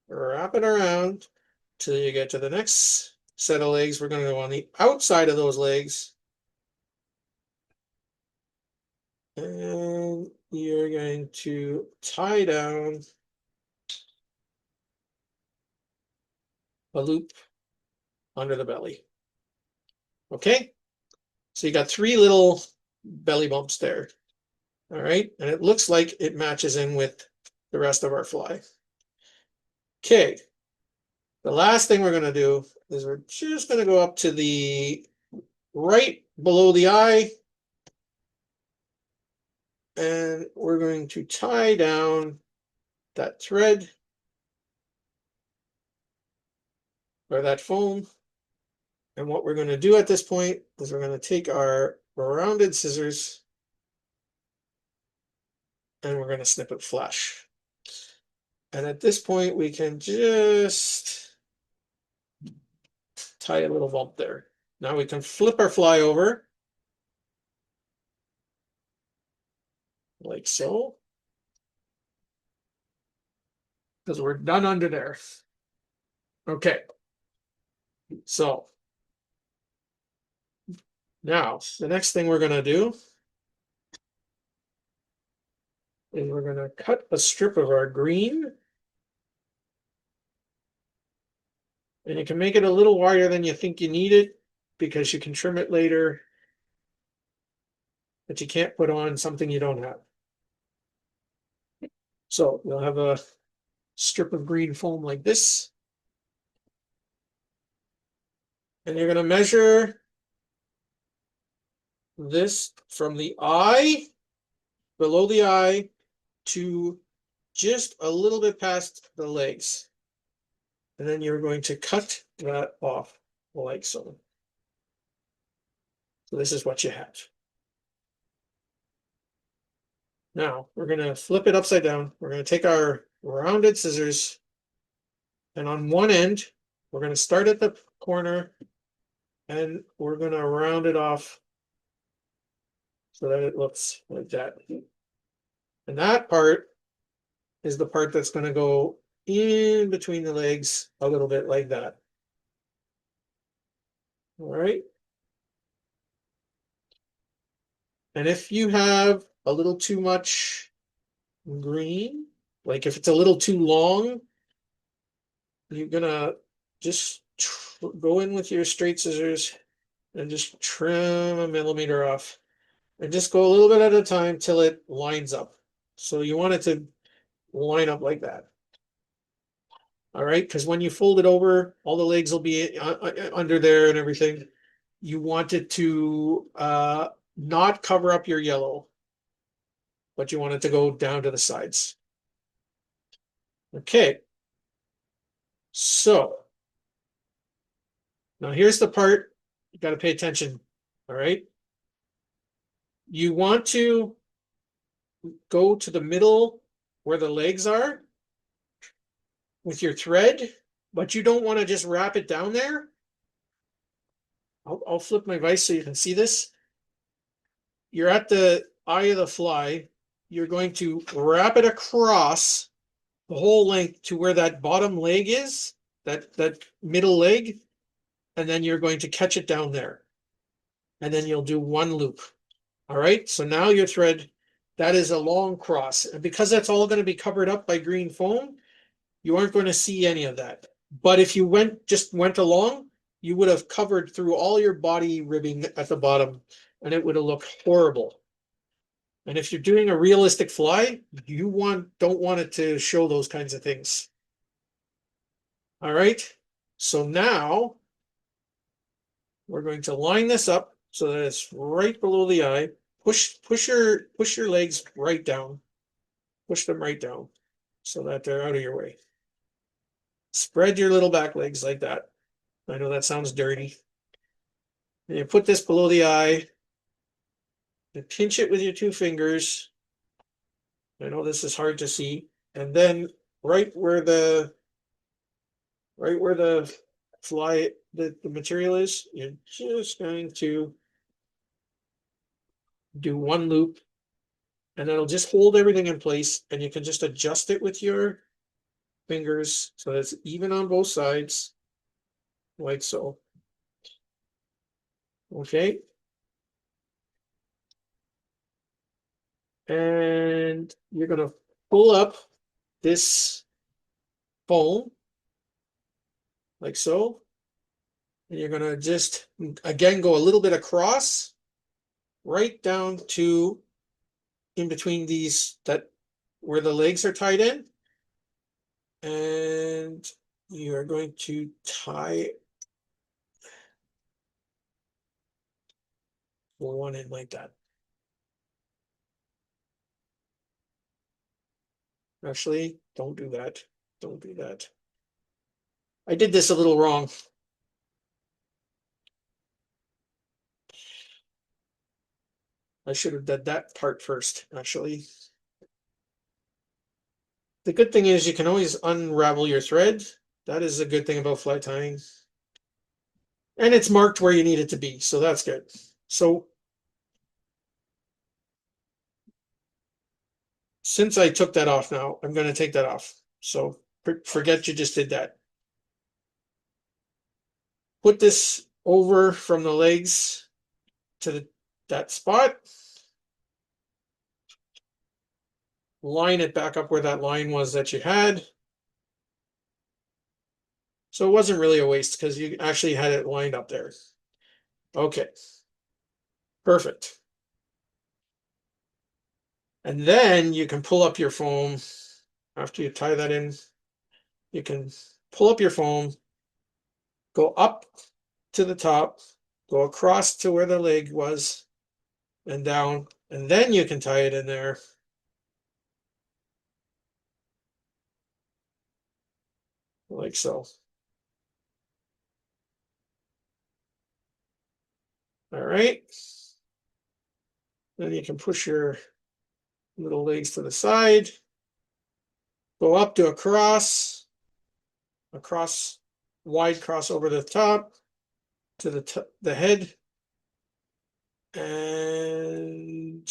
wrap it around till you get to the next set of legs. We're going to go on the outside of those legs. And you're going to tie down a loop under the belly. Okay, so you got 3 little belly bumps there. All right, and it looks like it matches in with the rest of our fly. Okay, the last thing we're going to do is we're just going to go up to the right below the eye and we're going to tie down that thread or that foam. And what we're going to do at this point is we're going to take our rounded scissors and we're going to snip it flush. And at this point, we can just tie a little bump there. Now we can flip our fly over like so, because we're done under there. Okay, so now the next thing we're going to do is we're going to cut a strip of our green. And you can make it a little wider than you think you need it because you can trim it later, but you can't put on something you don't have. So you'll have a strip of green foam like this. And you're going to measure this from the eye, below the eye, to just a little bit past the legs. And then you're going to cut that off like so. So this is what you have. Now we're going to flip it upside down. We're going to take our rounded scissors, and on one end, we're going to start at the corner and we're going to round it off so that it looks like that. And that part is the part that's going to go in between the legs a little bit like that. All right. And if you have a little too much green, like if it's a little too long, you're going to just go in with your straight scissors and just trim a millimeter off. And just go a little bit at a time till it lines up. So you want it to line up like that. All right, because when you fold it over, all the legs will be under there and everything. You want it to not cover up your yellow, but you want it to go down to the sides. Okay, so now here's the part you got to pay attention. All right, you want to go to the middle where the legs are with your thread, but you don't want to just wrap it down there. I'll flip my vise so you can see this. You're at the eye of the fly. You're going to wrap it across the whole length to where that bottom leg is, that middle leg, and then you're going to catch it down there. And then you'll do one loop. All right, so now your thread, that is a long cross. And because that's all going to be covered up by green foam, you aren't going to see any of that. But if you just went along, you would have covered through all your body ribbing at the bottom, and it would have looked horrible. And if you're doing a realistic fly, you don't want it to show those kinds of things. All right, so now we're going to line this up so that it's right below the eye. Push your legs right down. Push them right down so that they're out of your way. Spread your little back legs like that. I know that sounds dirty. And you put this below the eye and pinch it with your two fingers. I know this is hard to see. And then right where the fly, the material is, you're just going to do one loop, and it'll just hold everything in place, and you can just adjust it with your fingers so that it's even on both sides, like so. Okay. And you're going to pull up this foam like so. And you're going to just, again, go a little bit across, right down to in between these, where the legs are tied in. And you are going to tie one in like that. Actually, don't do that. Don't do that. I did this a little wrong. I should have done that part first, actually. The good thing is you can always unravel your thread. That is a good thing about fly tying. And it's marked where you need it to be, so that's good. So since I took that off now, I'm going to take that off. So forget you just did that. Put this over from the legs to that spot. Line it back up where that line was that you had. So it wasn't really a waste because you actually had it lined up there. Okay, perfect. And then you can pull up your foam after you tie that in. You can pull up your foam, go up to the top, go across to where the leg was, and down, and then you can tie it in there. Like so. All right. Then you can push your little legs to the side, go up to a cross, wide cross over the top to the head, and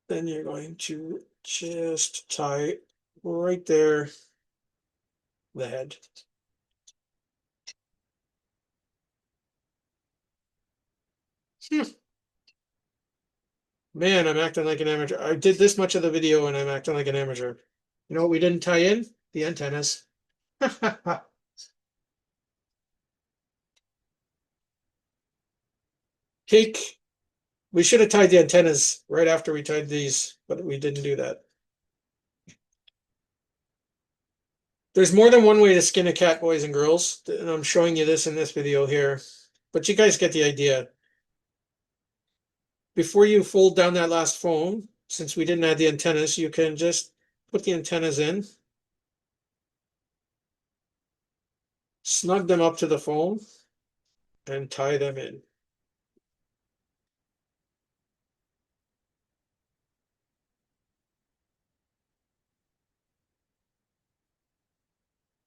then you're going to just tie right there the head. Man, I'm acting like an amateur. I did this much of the video and I'm acting like an amateur. You know what we didn't tie in? The antennas. Cake. We should have tied the antennas right after we tied these, but we didn't do that. There's more than one way to skin a cat, boys and girls, and I'm showing you this in this video here. But you guys get the idea. Before you fold down that last foam, since we didn't add the antennas, you can just put the antennas in, snug them up to the foam, and tie them in.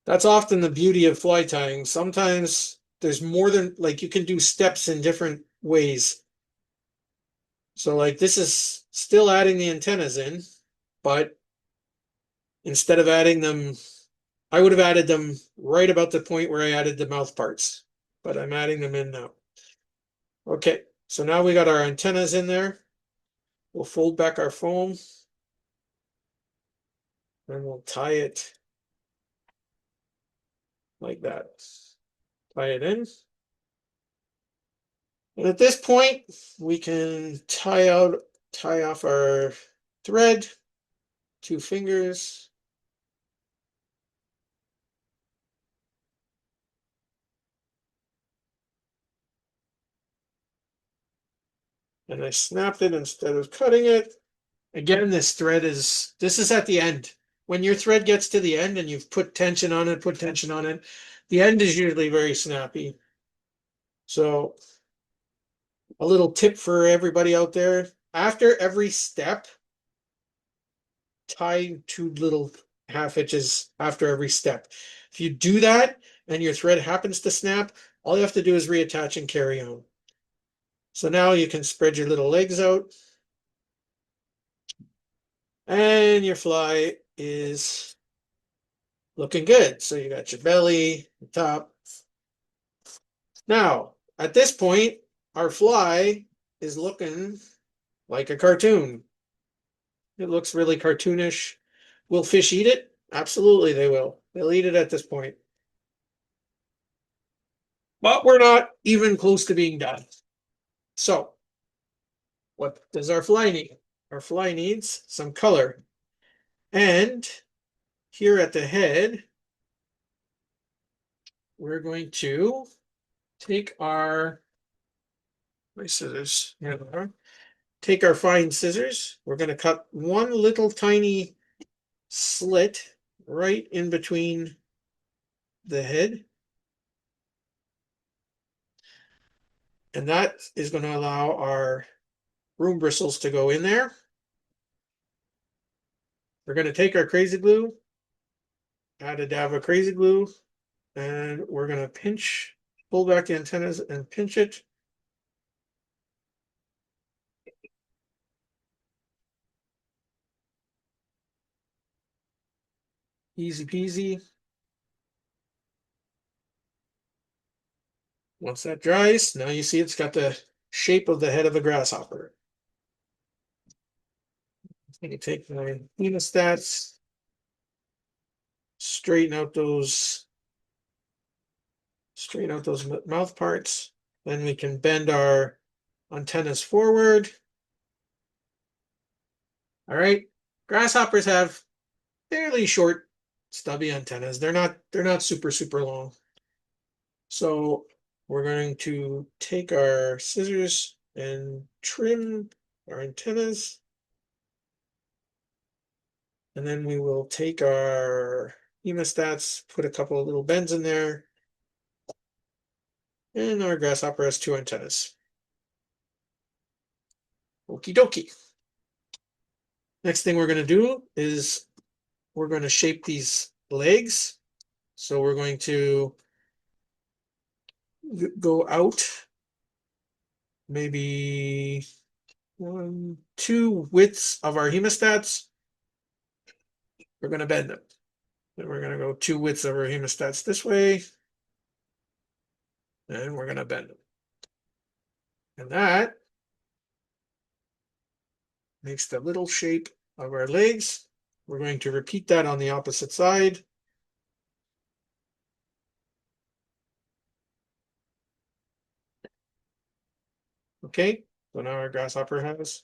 That's often the beauty of fly tying. Sometimes there's more than, like, you can do steps in different ways. So like this is still adding the antennas in, but instead of adding them, I would have added them right about the point where I added the mouth parts, but I'm adding them in now. Okay, so now we got our antennas in there. We'll fold back our foam and we'll tie it like that. Tie it in. And at this point, we can tie off our thread, 2 fingers. And I snapped it instead of cutting it. Again, this is at the end. When your thread gets to the end and you've put tension on it, the end is usually very snappy. So a little tip for everybody out there, after every step, tie 2 little half hitches after every step. If you do that and your thread happens to snap, all you have to do is reattach and carry on. So now you can spread your little legs out. And your fly is looking good. So you got your belly, the top. Now, at this point, our fly is looking like a cartoon. It looks really cartoonish. Will fish eat it? Absolutely, they will. They'll eat it at this point. But we're not even close to being done. So, what does our fly need? Our fly needs some color. And here at the head, we're going to take our scissors. Here they are. Take our fine scissors. We're going to cut one little tiny slit right in between the head. And that is going to allow our broom bristles to go in there. We're going to take our crazy glue, add a dab of crazy glue, and we're going to pinch, pull back the antennas and pinch it. Easy peasy. Once that dries, now you see it's got the shape of the head of a grasshopper. I'm going to take my hemostats, straighten out those mouth parts. Then we can bend our antennas forward. All right. Grasshoppers have fairly short, stubby antennas. They're not super long. So we're going to take our scissors and trim our antennas. And then we will take our hemostats, put a couple of little bends in there. And our grasshopper has 2 antennas. Okie dokie. Next thing we're going to do is we're going to shape these legs. So we're going to go out maybe 1, 2 widths of our hemostats. We're going to bend them. Then we're going to go 2 widths of our hemostats this way. And we're going to bend them. And that makes the little shape of our legs. We're going to repeat that on the opposite side. Okay, so now our grasshopper has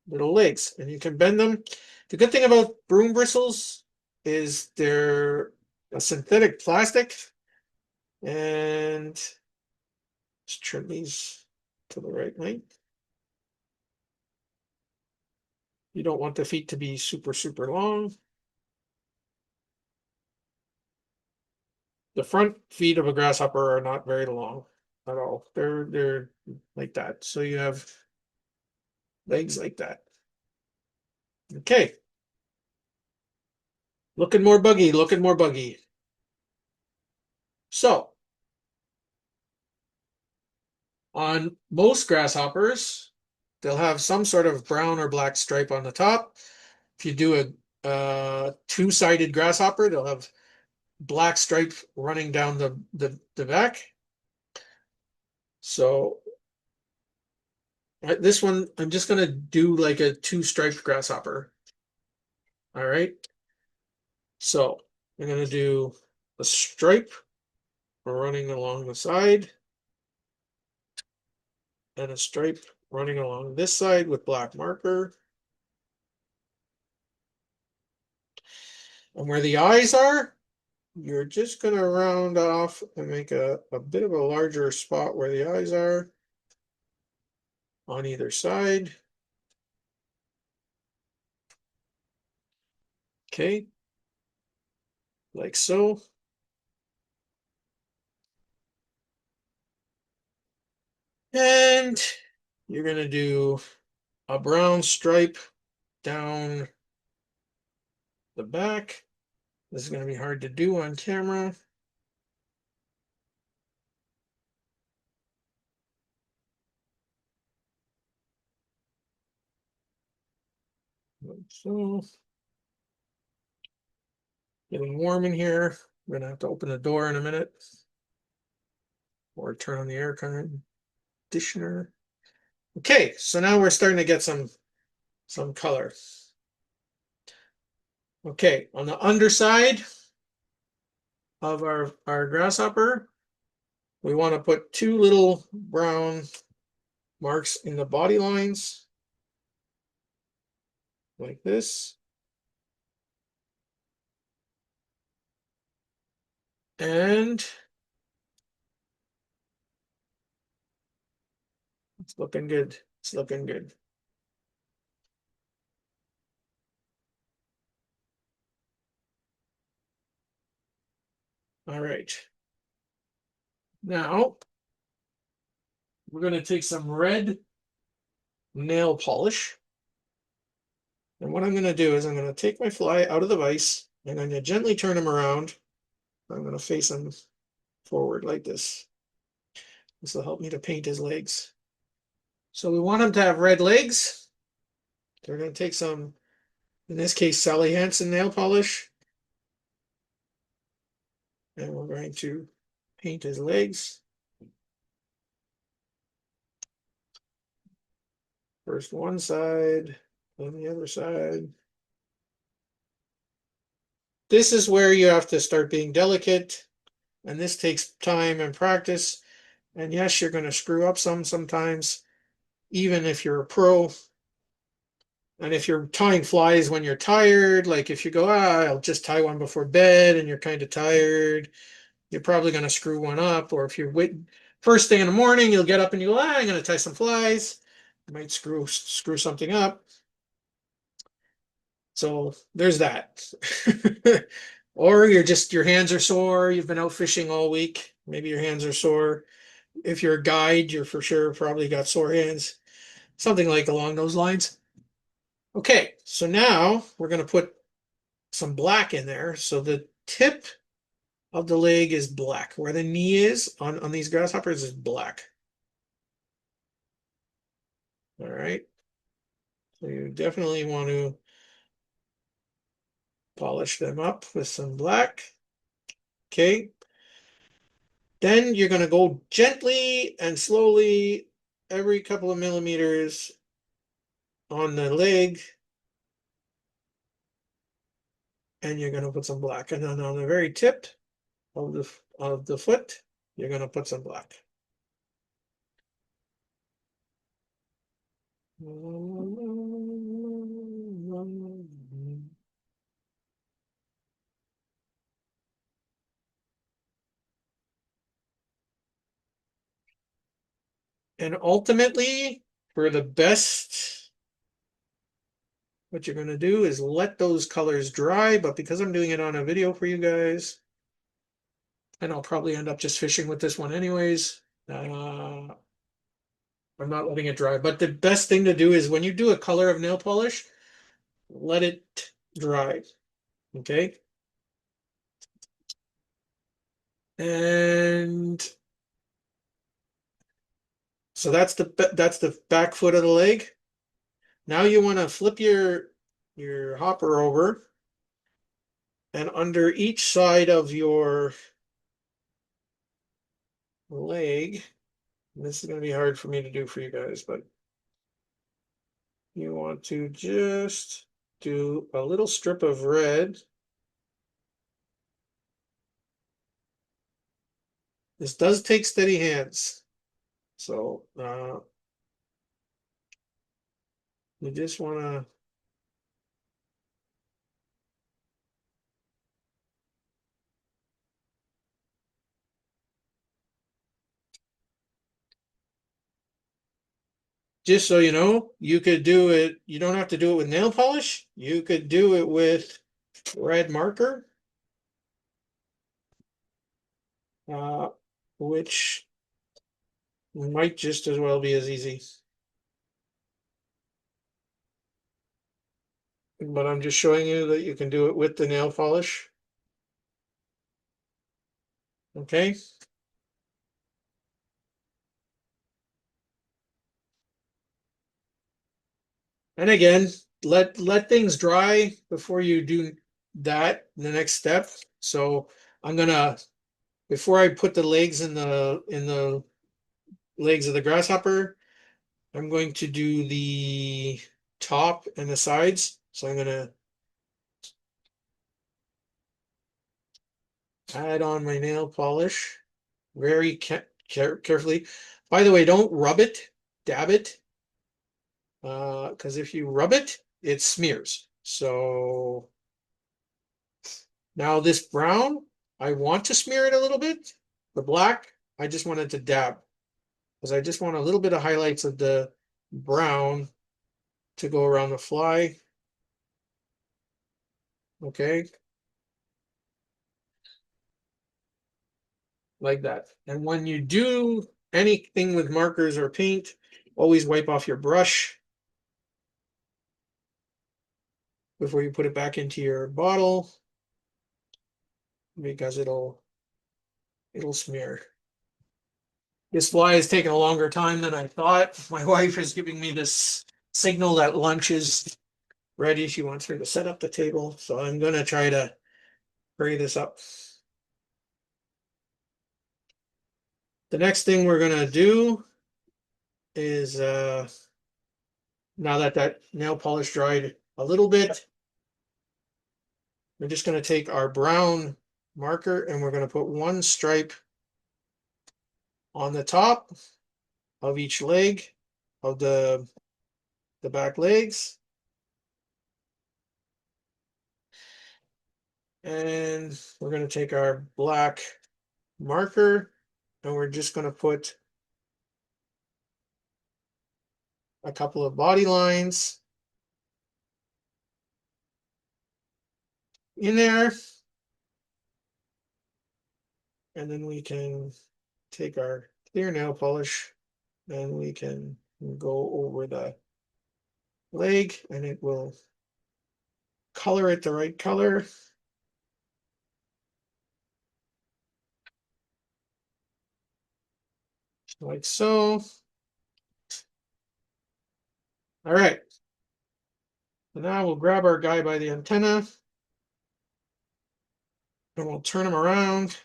little legs, and you can bend them. The good thing about broom bristles is they're a synthetic plastic, and let's trim these to the right length. You don't want the feet to be super long. The front feet of a grasshopper are not very long at all. They're like that. So you have legs like that. Okay. Looking more buggy, looking more buggy. So on most grasshoppers, they'll have some sort of brown or black stripe on the top. If you do a two-sided grasshopper, they'll have black stripe running down the back. So this one, I'm just going to do like a 2-striped grasshopper. All right. So I'm going to do a stripe running along the side and a stripe running along this side with black marker. And where the eyes are, you're just going to round off and make a bit of a larger spot where the eyes are on either side. Okay, like so. And you're going to do a brown stripe down the back. This is going to be hard to do on camera. Like so. Getting warm in here. I'm going to have to open the door in a minute or turn on the air conditioner. Okay, so now we're starting to get some color. Okay, on the underside of our grasshopper, we want to put 2 little brown marks in the body lines, like this. And it's looking good. It's looking good. All right. Now we're going to take some red nail polish. And what I'm going to do is I'm going to take my fly out of the vise and I'm going to gently turn him around. I'm going to face him forward like this. This will help me to paint his legs. So we want him to have red legs. They're going to take some, in this case, Sally Hansen nail polish. And we're going to paint his legs. First one side, then the other side. This is where you have to start being delicate, and this takes time and practice. And yes, you're going to screw up sometimes, even if you're a pro. And if you're tying flies when you're tired, like if you go, I'll just tie one before bed and you're kind of tired, you're probably going to screw one up. Or if you're first thing in the morning, you'll get up and you go, I'm going to tie some flies. You might screw something up. So there's that. Or your hands are sore, you've been out fishing all week, maybe your hands are sore. If you're a guide, you're for sure probably got sore hands, something like along those lines. Okay, so now we're going to put some black in there. So the tip of the leg is black. Where the knee is on these grasshoppers is black. All right. So you definitely want to polish them up with some black. Okay. Then you're going to go gently and slowly every couple of millimeters on the leg. And you're going to put some black. And then on the very tip of the foot, you're going to put some black. And ultimately, for the best, what you're going to do is let those colors dry. But because I'm doing it on a video for you guys, and I'll probably end up just fishing with this one anyways, I'm not letting it dry. But the best thing to do is when you do a color of nail polish, let it dry. Okay. And so that's the back foot of the leg. Now you want to flip your hopper over, and under each side of your leg, and this is going to be hard for me to do for you guys, but you want to just do a little strip of red. This does take steady hands, so you just want to just so you know, you could do it. You don't have to do it with nail polish. You could do it with red marker, uh, which might just as well be as easy. But I'm just showing you that you can do it with the nail polish. Okay. And again, let things dry before you do that, the next step. So I'm gonna, before I put the legs in the legs of the grasshopper, I'm going to do the top and the sides. So I'm gonna add on my nail polish very carefully. By the way, don't rub it, dab it, because if you rub it, it smears. So now this brown, I want to smear it a little bit. The black, I just wanted to dab because I just want a little bit of highlights of the brown to go around the fly. Okay. like that. And when you do anything with markers or paint, always wipe off your brush before you put it back into your bottle because it'll smear. This fly is taking a longer time than I thought. My wife is giving me this signal that lunch is ready. She wants her to set up the table, so I'm gonna try to hurry this up. The next thing we're gonna do is now that that nail polish dried a little bit, we're just gonna take our brown marker and we're gonna put one stripe on the top of each leg of the back legs. And we're going to take our black marker and we're just going to put a couple of body lines in there. And then we can take our clear nail polish and we can go over the leg and it will color it the right color. Like so. All right. So now we'll grab our guy by the antenna and we'll turn him around.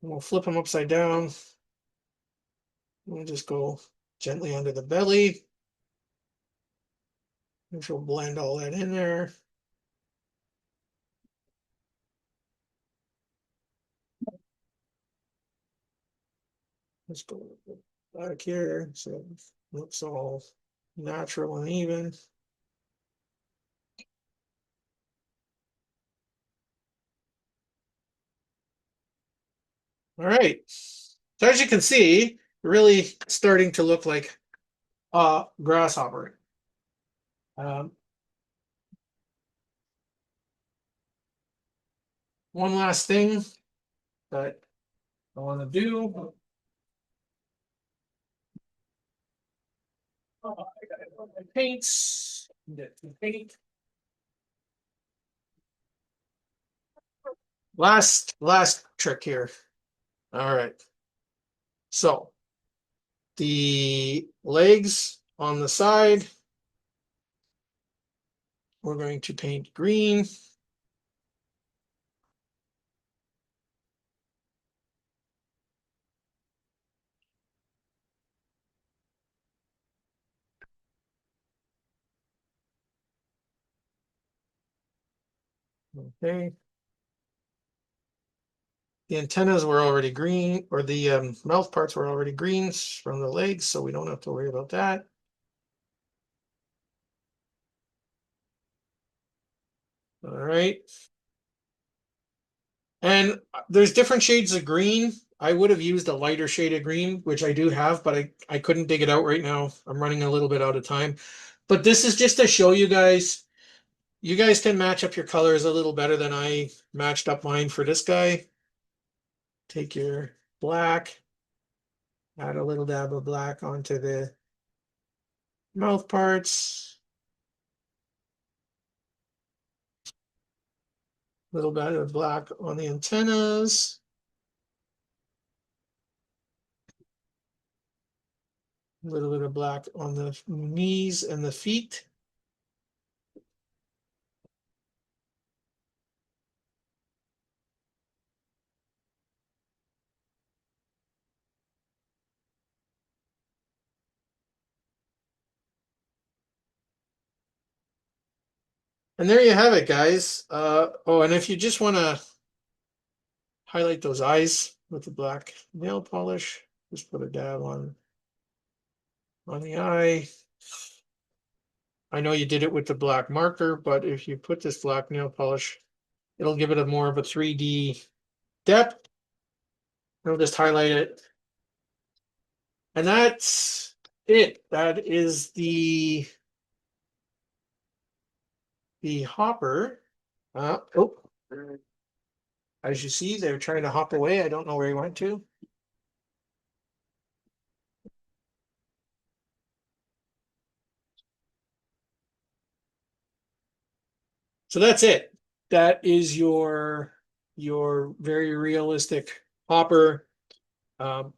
And we'll flip him upside down. We'll just go gently under the belly. Which will blend all that in there. Let's go back here so it looks all natural and even. All right. So as you can see, really starting to look like a grasshopper. One last thing that I want to do. I got my paints. Get some paint. Last trick here. All right. So the legs on the side, we're going to paint green. Okay. The antennas were already green, or the mouth parts were already green from the legs, so we don't have to worry about that. All right. And there's different shades of green. I would have used a lighter shade of green, which I do have, but I couldn't dig it out right now. I'm running a little bit out of time. But this is just to show you guys. You guys can match up your colors a little better than I matched up mine for this guy. Take your black, add a little dab of black onto the mouth parts. A little bit of black on the antennas. A little bit of black on the knees and the feet. And there you have it, guys. Oh, and if you just want to highlight those eyes with the black nail polish, just put a dab on the eye. I know you did it with the black marker, but if you put this black nail polish, it'll give it a more of a 3D depth. It'll just highlight it. And that's it. That is the hopper. Oh, As you see, they're trying to hop away. I don't know where he went to. So that's it. That is your very realistic hopper. Um,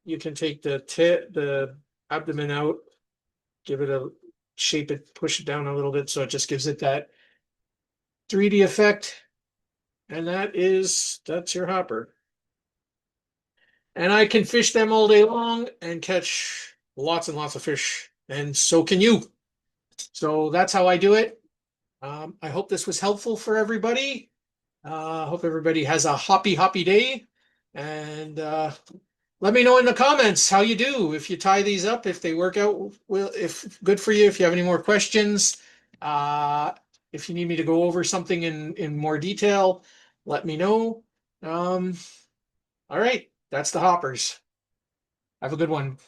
you can take the abdomen out, give it a shape it, push it down a little bit so it just gives it that 3D effect. And that's your hopper. And I can fish them all day long and catch lots and lots of fish. And so can you. So that's how I do it. I hope this was helpful for everybody. Hope everybody has a hoppy day. And let me know in the comments how you do, if you tie these up, if they work out well, if good for you, if you have any more questions. Uh, if you need me to go over something in more detail, let me know. All right, that's the hoppers. Have a good one.